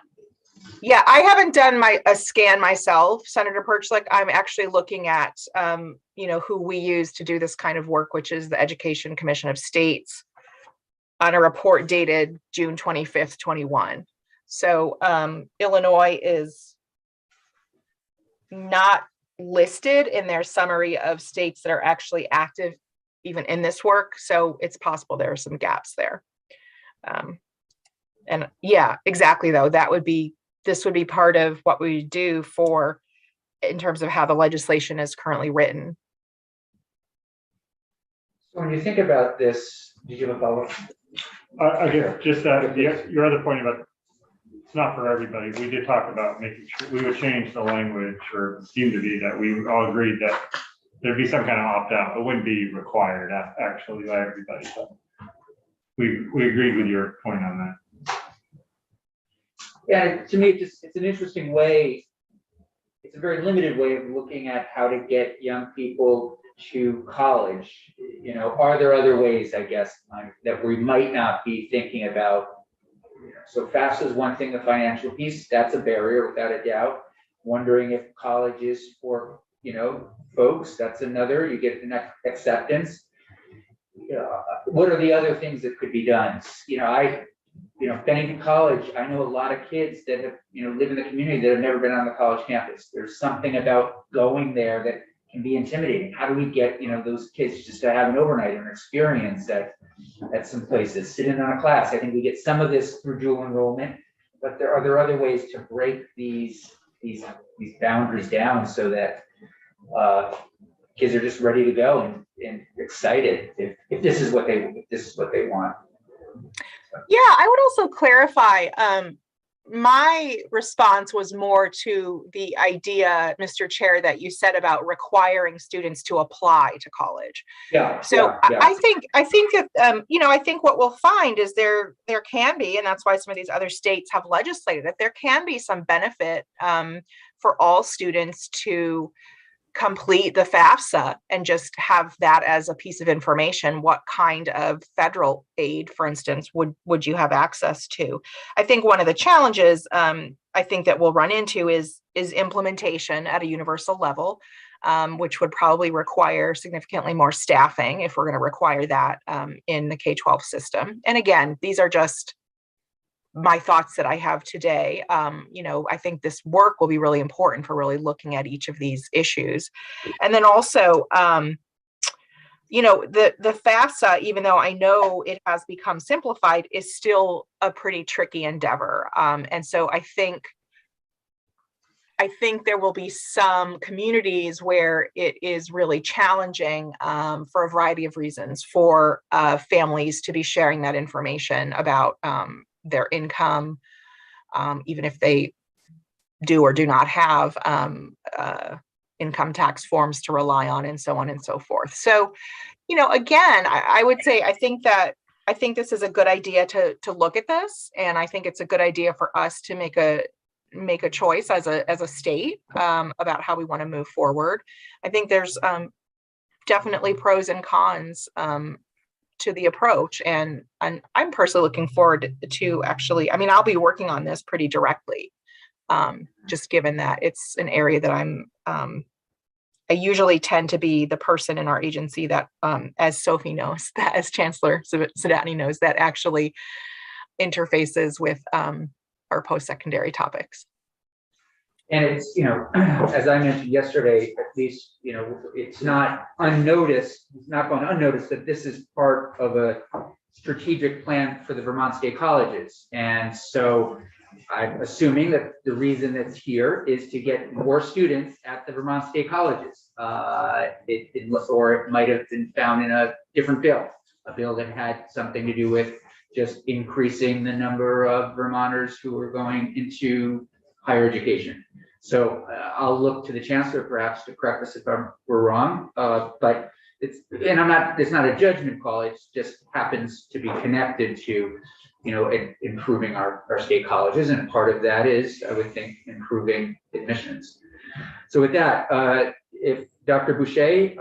Yeah, I haven't done a scan myself, Senator Perchlik. I'm actually looking at, who we use to do this kind of work, which is the Education Commission of States, on a report dated June 25th, 21. So Illinois is not listed in their summary of states that are actually active even in this work. So it's possible there are some gaps there. And yeah, exactly though, this would be part of what we do in terms of how the legislation is currently written. So when you think about this, did you have a follow-up? I guess just that your other point about it's not for everybody. We did talk about making sure we would change the language, or it seemed to be that we all agreed that there'd be some kind of opt-out. It wouldn't be required actually by everybody. So we agreed with your point on that. Yeah, to me, it's an interesting way. It's a very limited way of looking at how to get young people to college. Are there other ways, I guess, that we might not be thinking about? So FAFSA is one thing, the financial piece, that's a barrier without a doubt. Wondering if college is for, folks, that's another. You get the next acceptance. What are the other things that could be done? Bennington College, I know a lot of kids that have, live in the community that have never been on the college campus. There's something about going there that can be intimidating. How do we get, those kids just to have an overnight or an experience at some places, sit in on a class? I think we get some of this through dual enrollment, but there are other ways to break these boundaries down so that kids are just ready to go and excited if this is what they want. Yeah, I would also clarify, my response was more to the idea, Mr. Chair, that you said about requiring students to apply to college. Yeah. So yeah. I think that, I think what we'll find is there can be, and that's why some of these other states have legislated it, there can be some benefit for all students to complete the FAFSA and just have that as a piece of information. What kind of federal aid, for instance, would you have access to? I think one of the challenges I think that we'll run into is implementation at a universal level, which would probably require significantly more staffing if we're going to require that in the K-12 system. And again, these are just my thoughts that I have today. I think this work will be really important for really looking at each of these issues. And then also, the FAFSA, even though I know it has become simplified, is still a pretty tricky endeavor. And so I think there will be some communities where it is really challenging for a variety of reasons for families to be sharing that information about their income, even if they do or do not have income tax forms to rely on, and so on and so forth. So, again, I would say I think this is a good idea to look at this, and I think it's a good idea for us to make a choice as a state about how we want to move forward. I think there's definitely pros and cons to the approach, and I'm personally looking forward to actually, I'll be working on this pretty directly, just given that it's an area that I usually tend to be the person in our agency that, as Sophie knows, that as Chancellor Sadani knows, that actually interfaces with our post-secondary topics. And it's, as I mentioned yesterday, at least, it's not unnoticed, it's not going unnoticed that this is part of a strategic plan for the Vermont State Colleges. And so I'm assuming that the reason it's here is to get more students at the Vermont State Colleges. Or it might have been found in a different bill, a bill that had something to do with just increasing the number of Vermonters who are going into higher education. So I'll look to the Chancellor perhaps to correct us if we're wrong, but it's not a judgment call. It just happens to be connected to, improving our state colleges. And part of that is, I would think, improving admissions. So with that, if Dr. Boucher,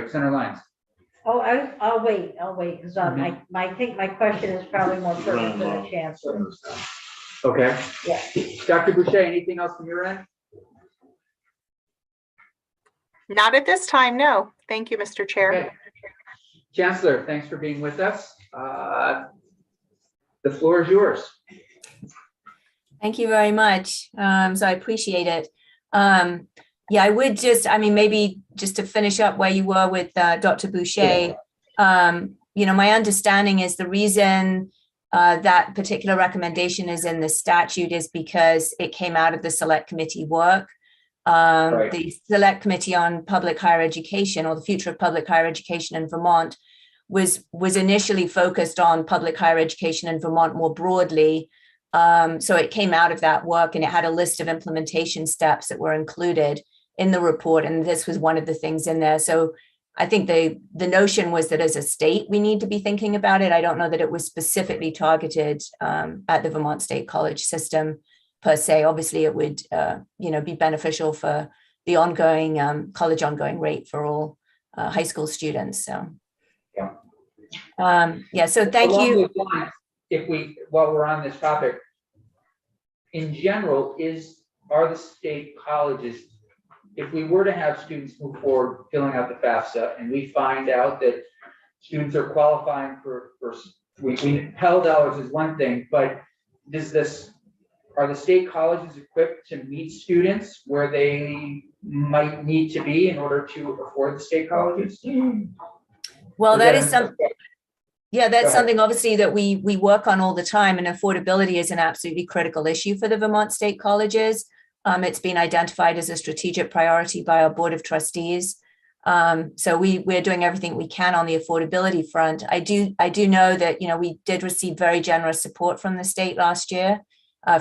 Senator Lyons. Oh, I'll wait, because I think my question is probably more pertinent to the chancellor. Okay. Yeah. Dr. Boucher, anything else from your end? Not at this time, no. Thank you, Mr. Chair. Okay. Chancellor, thanks for being with us. The floor is yours. Thank you very much. So I appreciate it. Yeah, I would just, maybe just to finish up where you were with Dr. Boucher, my understanding is the reason that particular recommendation is in the statute is because it came out of the select committee work. Right. The Select Committee on Public Higher Education, or the Future of Public Higher Education in Vermont, was initially focused on public higher education in Vermont more broadly. So it came out of that work, and it had a list of implementation steps that were included in the report, and this was one of the things in there. So I think the notion was that as a state, we need to be thinking about it. I don't know that it was specifically targeted at the Vermont State College system per se. Obviously, it would, be beneficial for the ongoing college ongoing rate for all high school students. So, so thank Along you. those lines, while we're on this topic, in general, are the state colleges, if we were to have students move forward filling out the FAFSA, and we find out that students are qualifying for Pell dollars is one thing, but are the state colleges equipped to meet students where they might need to be in order to afford the state colleges? Well, that's ahead. something obviously that we work on all the time, and affordability is an absolutely critical issue for the Vermont State Colleges. It's been identified as a strategic priority by our Board of Trustees. So we're doing everything we can on the affordability front. I do know that, we did receive very generous support from the state last year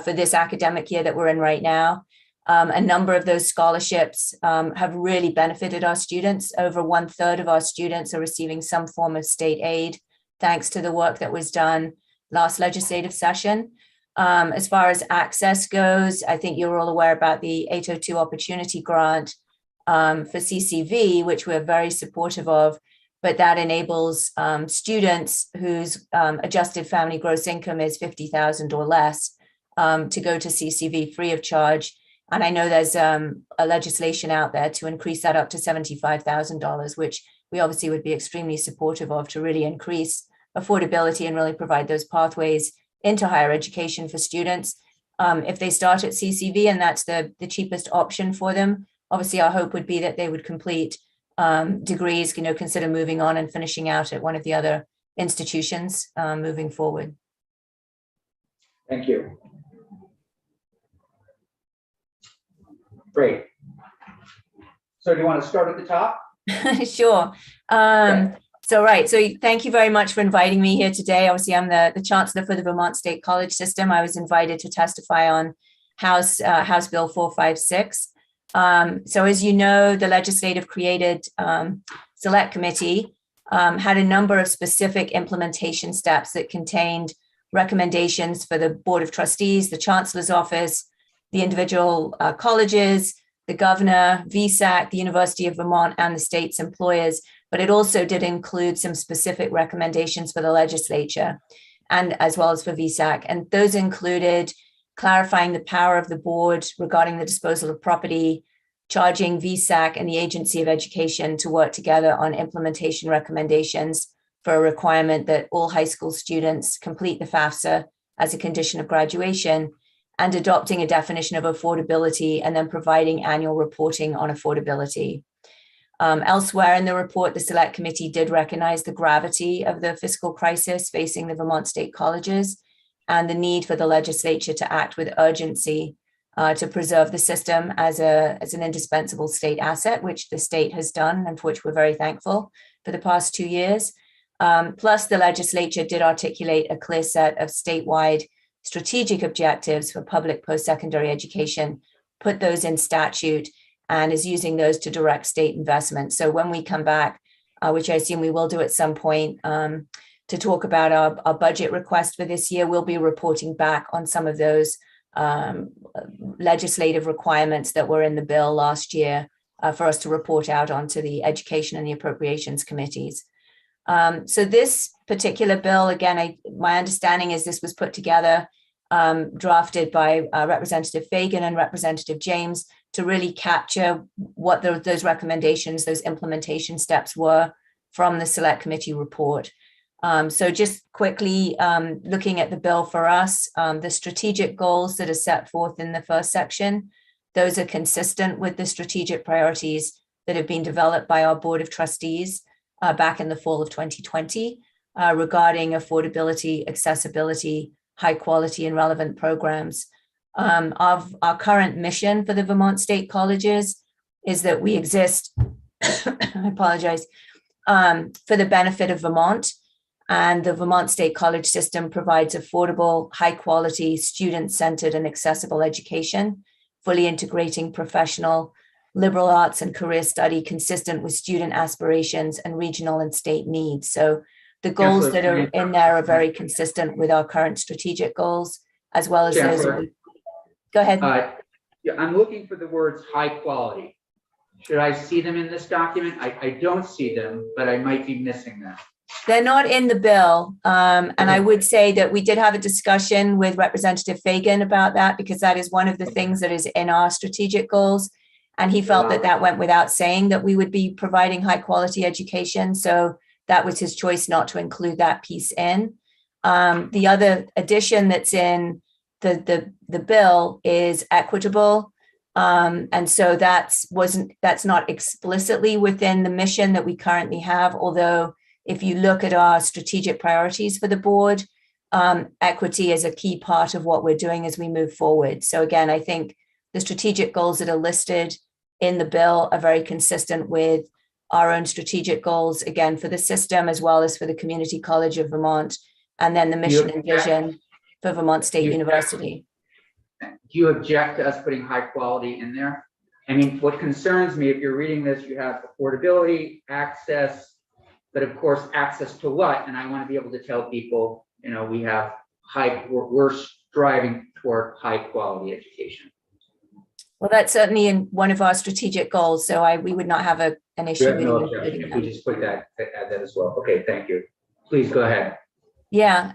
for this academic year that we're in right now. A number of those scholarships have really benefited our students. Over 1/3 of our students are receiving some form of state aid, thanks to the work that was done last legislative session. As far as access goes, I think you're all aware about the 802 Opportunity Grant for CCV, which we're very supportive of, but that enables students whose adjusted family gross income is $50,000 or less to go to CCV free of charge. And I know there's a legislation out there to increase that up to $75,000, which we obviously would be extremely supportive of, to really increase affordability and really provide those pathways into higher education for students. If they start at CCV and that's the cheapest option for them, obviously our hope would be that they would complete degrees, consider moving on and finishing out at one of the other institutions moving forward. Thank you. Great. So do you want to start at the top? Sure. So thank you very much for inviting me here today. Obviously, I'm the Chancellor for the Vermont State College System. I was invited to testify on House Bill 456. So as you know, the legislative created select committee had a number of specific implementation steps that contained recommendations for the Board of Trustees, the Chancellor's office, the individual colleges, the governor, VSAC, the University of Vermont, and the state's employers. But it also did include some specific recommendations for the legislature and as well as for VSAC. And those included clarifying the power of the board regarding the disposal of property, charging VSAC and the Agency of Education to work together on implementation recommendations for a requirement that all high school students complete the FAFSA as a condition of graduation, and adopting a definition of affordability and then providing annual reporting on affordability. Elsewhere in the report, the Select Committee did recognize the gravity of the fiscal crisis facing the Vermont State Colleges and the need for the legislature to act with urgency to preserve the system as an indispensable state asset, which the state has done and for which we're very thankful for the past 2 years. Plus, the legislature did articulate a clear set of statewide strategic objectives for public post-secondary education, put those in statute, and is using those to direct state investment. So when we come back, which I assume we will do at some point, to talk about our budget request for this year, we'll be reporting back on some of those legislative requirements that were in the bill last year for us to report out onto the Education and the Appropriations Committees. So this particular bill, again, my understanding is this was put together, drafted by Representative Fagan and Representative James to really capture what those recommendations, those implementation steps were from the Select Committee report. So just quickly looking at the bill for us, the strategic goals that are set forth in the first section, those are consistent with the strategic priorities that have been developed by our Board of Trustees back in the fall of 2020 regarding affordability, accessibility, high quality and relevant programs. Of our current mission for the Vermont State Colleges is that we exist, I apologize, for the benefit of Vermont, and the Vermont State College system provides affordable, high quality, student-centered and accessible education, fully integrating professional, liberal arts and career study consistent with student aspirations and regional and state needs. So the goals that are in there are very consistent with our current strategic goals, as well as those. Go ahead. Yeah, I'm looking for the words high quality. Should I see them in this document? I don't see them, but I might be missing them. They're not in the bill. And I would say that we did have a discussion with Representative Fagan about that, because that is one of the things that is in our strategic goals. And he felt that that went without saying that we would be providing high quality education. So that was his choice not to include that piece in. The other addition that's in the bill is equitable. And so that's not explicitly within the mission that we currently have, although if you look at our strategic priorities for the board, equity is a key part of what we're doing as we move forward. So again, I think the strategic goals that are listed in the bill are very consistent with our own strategic goals, again, for the system as well as for the Community College of Vermont, and then the mission and vision for Vermont State University. Do you object to us putting high quality in there? I mean, what concerns me, if you're reading this, you have affordability, access, but of course, access to what? And I want to be able to tell people, you know, we have we're striving toward high quality education. Well, that's certainly in one of our strategic goals, so we would not have an issue with No you objection. If we just put that, add that as well. Okay, thank you. Please go ahead. Yeah.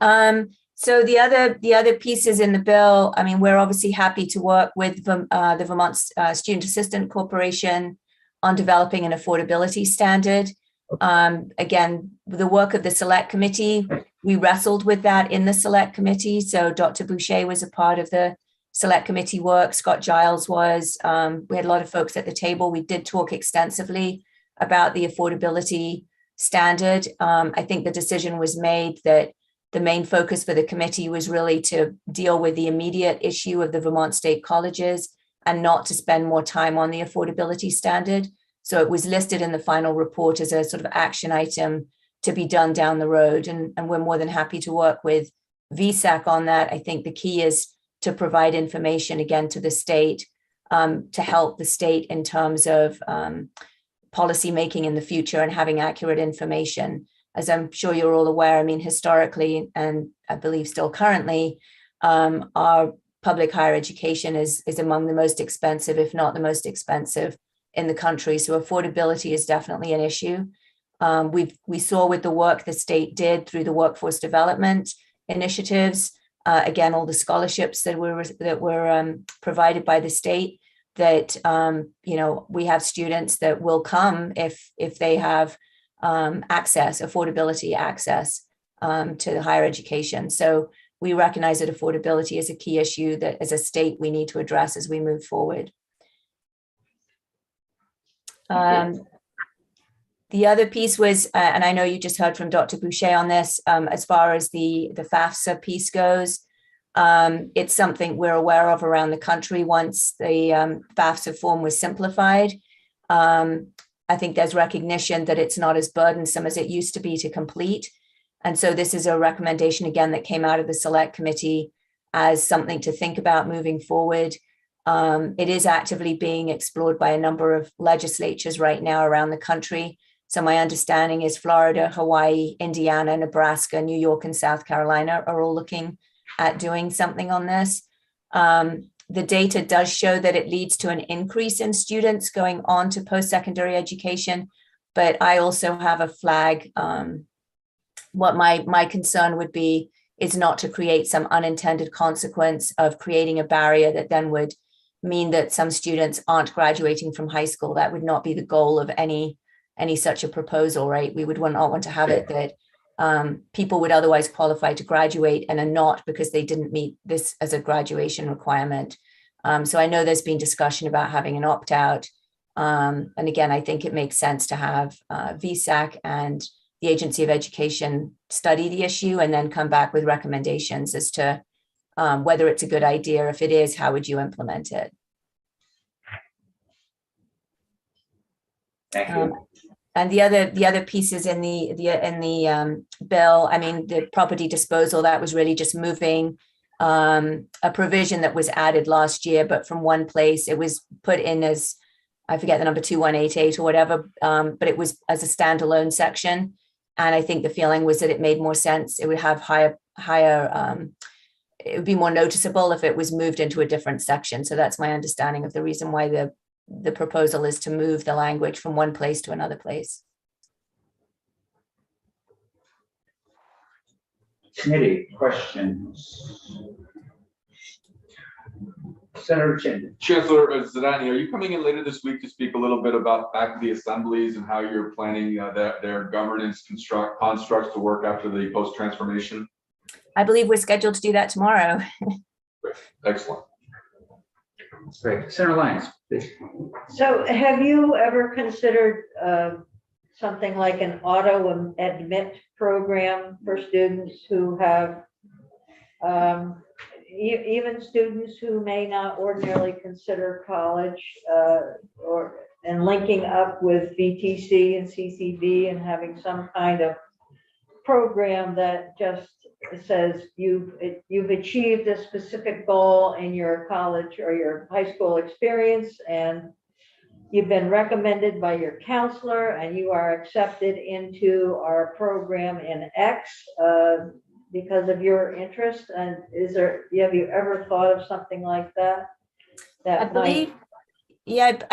So the other pieces in the bill, I mean, we're obviously happy to work with the Vermont Student Assistant Corporation on developing an affordability standard. Again, the work of the Select Committee, we wrestled with that in the Select Committee. So Dr. Boucher was a part of the Select Committee work. Scott Giles was. We had a lot of folks at the table. We did talk extensively about the affordability standard. I think the decision was made that the main focus for the committee was really to deal with the immediate issue of the Vermont State Colleges and not to spend more time on the affordability standard. So it was listed in the final report as a sort of action item to be done down the road. And we're more than happy to work with VSAC on that. I think the key is to provide information again to the state to help the state in terms of policy making in the future and having accurate information. As I'm sure you're all aware, I mean, historically, and I believe still currently, our public higher education is among the most expensive, if not the most expensive in the country. So affordability is definitely an issue. We saw with the work the state did through the workforce development initiatives, again, all the scholarships that were provided by the state, that we have students that will come if they have affordability access to higher education. So we recognize that affordability is a key issue that as a state we need to address as we move forward. The other piece was, and I know you just heard from Dr. Boucher on this, as far as the FAFSA piece goes, it's something we're aware of around the country once the FAFSA form was simplified. I think there's recognition that it's not as burdensome as it used to be to complete. And so this is a recommendation, again, that came out of the Select Committee as something to think about moving forward. It is actively being explored by a number of legislatures right now around the country. So my understanding is Florida, Hawaii, Indiana, Nebraska, New York, and South Carolina are all looking at doing something on this. The data does show that it leads to an increase in students going on to post-secondary education, but I also have a flag what my concern would be is not to create some unintended consequence of creating a barrier that then would mean that some students aren't graduating from high school. That would not be the goal of any such a proposal, right? We would not want to have it that people would otherwise qualify to graduate and are not because they didn't meet this as a graduation requirement. So I know there's been discussion about having an opt-out. And again, I think it makes sense to have VSAC and the Agency of Education study the issue and then come back with recommendations as to whether it's a good idea. If it is, how would you implement it? Thank you. And the other pieces in the bill, I mean, the property disposal, that was really just moving a provision that was added last year, but from one place it was put in as, I forget the number, 2188 or whatever, but it was as a standalone section. And I think the feeling was that it made more sense. It would have higher, it would be more noticeable if it was moved into a different section. So that's my understanding of the reason why the proposal is to move the language from one place to another place. Committee questions. Senator Chin. Chancellor Zidani, are you coming in later this week to speak a little bit about faculty assemblies and how you're planning their governance constructs to work after the post-transformation? I believe we're scheduled to do that tomorrow. Excellent. Great. Senator Lyons, please. So have you ever considered something like an auto admit program for students who have, even students who may not ordinarily consider college, and linking up with VTC and CCD and having some kind of program that just says you've achieved a specific goal in your college or your high school experience, and you've been recommended by your counselor, and you are accepted into our program in X because of your interest. And have you ever thought of something like that? I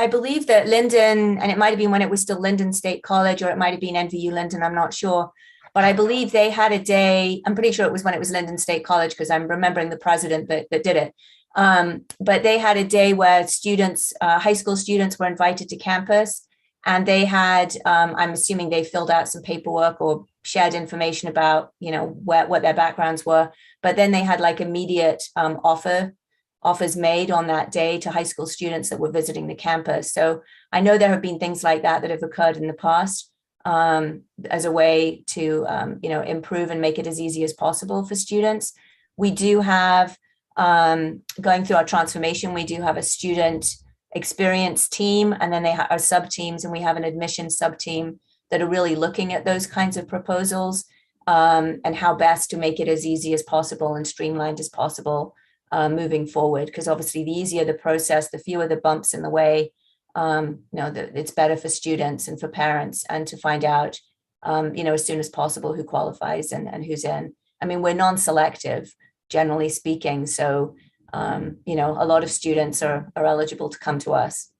believe that Linden, and it might have been when it was still Linden State College, or it might have been NVU Linden, I'm not sure. But I believe they had a day, I'm pretty sure it was when it was Linden State College, because I'm remembering the president that did it. But they had a day where students, high school students, were invited to campus, and they had, I'm assuming they filled out some paperwork or shared information about, what their backgrounds were. But then they had like immediate offers made on that day to high school students that were visiting the campus. So I know there have been things like that have occurred in the past as a way to, improve and make it as easy as possible for students. We do have, going through our transformation, we do have a student experience team, and then they are sub teams, and we have an admissions sub team that are really looking at those kinds of proposals and how best to make it as easy as possible and streamlined as possible moving forward. Because obviously the easier the process, the fewer the bumps in the way, it's better for students and for parents, and to find out, as soon as possible who qualifies and who's in. I mean, we're non-selective, generally speaking. So, a lot of students are eligible to come to us.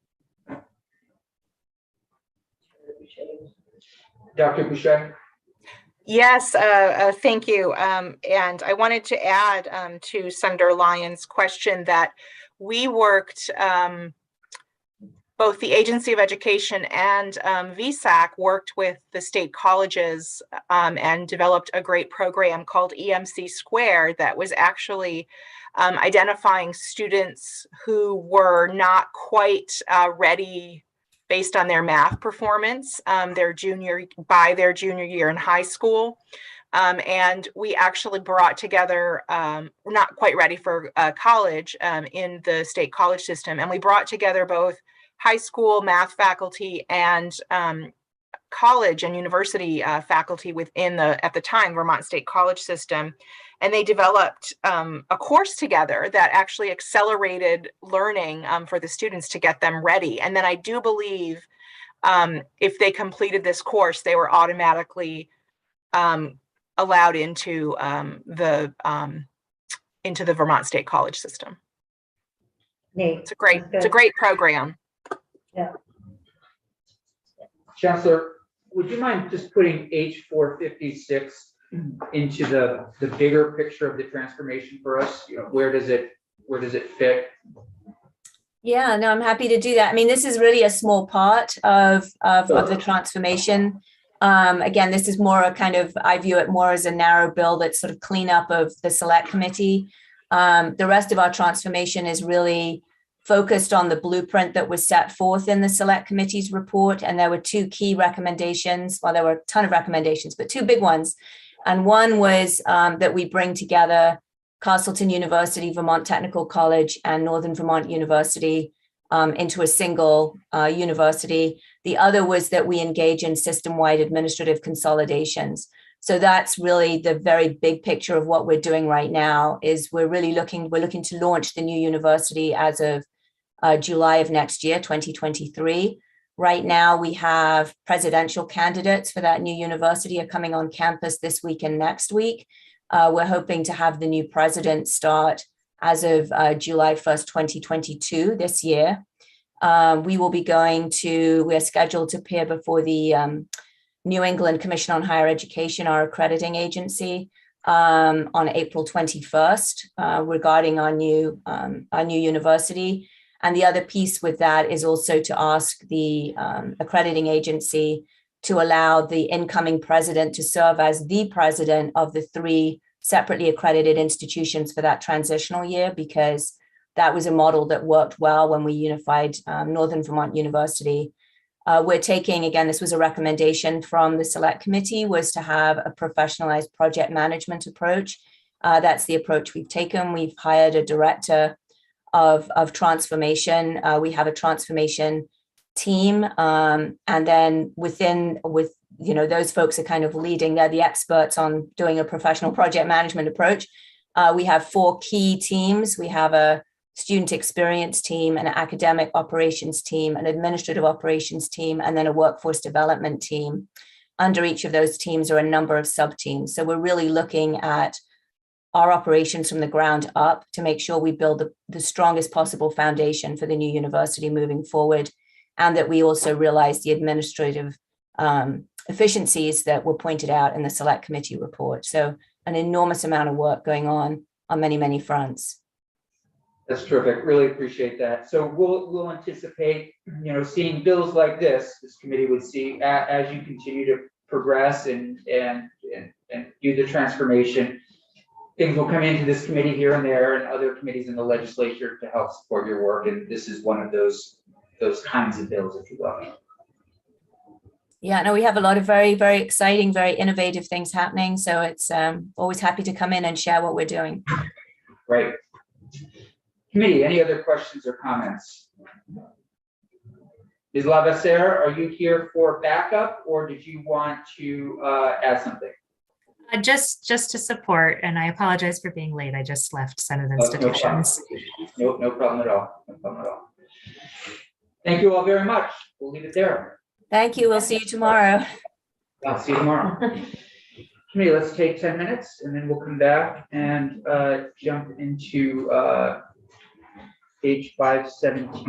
Dr. Boucher. Yes, thank you. And I wanted to add to Senator Lyons' question that we worked, both the Agency of Education and VSAC worked with the state colleges and developed a great program called EMC Square that was actually identifying students who were not quite ready based on their math performance their junior year in high school. And we actually brought together, not quite ready for college in the state college system. And we brought together both high school math faculty and college and university faculty within at the time, Vermont State College system. And they developed a course together that actually accelerated learning for the students to get them ready. And then I do believe if they completed this course, they were automatically allowed into the Vermont State College system. Neat. It's a great program. Yeah. Chancellor, would you mind just putting H456 into the bigger picture of the transformation for us? You know, where does it fit? Yeah, no, I'm happy to do that. I mean, this is really a small part of the transformation. Again, this is more a kind of, I view it more as a narrow bill that's sort of cleanup of the select committee. The rest of our transformation is really focused on the blueprint that was set forth in the select committee's report. And there were two key recommendations. Well, there were a ton of recommendations, but two big ones. And one was that we bring together Castleton University, Vermont Technical College, and Northern Vermont University into a single university. The other was that we engage in system-wide administrative consolidations. So that's really the very big picture of what we're doing right now. Is we're looking to launch the new university as of July of next year, 2023. Right now, we have presidential candidates for that new university are coming on campus this week and next week. We're hoping to have the new president start as of July 1st, 2022 this year. We're scheduled to appear before the New England Commission on Higher Education, our accrediting agency, on April 21st regarding our new university. And the other piece with that is also to ask the accrediting agency to allow the incoming president to serve as the president of the three separately accredited institutions for that transitional year, because that was a model that worked well when we unified Northern Vermont University. We're taking, again, this was a recommendation from the select committee, was to have a professionalized project management approach. That's the approach we've taken. We've hired a director of transformation. We have a transformation team. And then those folks are kind of leading, they're the experts on doing a professional project management approach. We have 4 key teams. We have a student experience team, an academic operations team, an administrative operations team, and then a workforce development team. Under each of those teams are a number of sub-teams. So we're really looking at our operations from the ground up to make sure we build the strongest possible foundation for the new university moving forward, and that we also realize the administrative efficiencies that were pointed out in the select committee report. So an enormous amount of work going on many, many fronts. That's terrific. Really appreciate that. So we'll anticipate, seeing bills like this committee would see as you continue to progress and do the transformation. Things will come into this committee here and there and other committees in the legislature to help support your work. And this is one of those kinds of bills, if you will. Yeah, no, we have a lot of very, very exciting, very innovative things happening. So it's always happy to come in and share what we're doing. Great. Committee, any other questions or comments? Ms. Lavasser, are you here for backup, or did you want to add something? Just to support, and I apologize for being late. I just left Senate institutions. No problem at all. No problem at all. Thank you all very much. We'll leave it there. Thank you. We'll see you tomorrow. I'll see you tomorrow. Committee, let's take 10 minutes and then we'll come back and jump into page 517.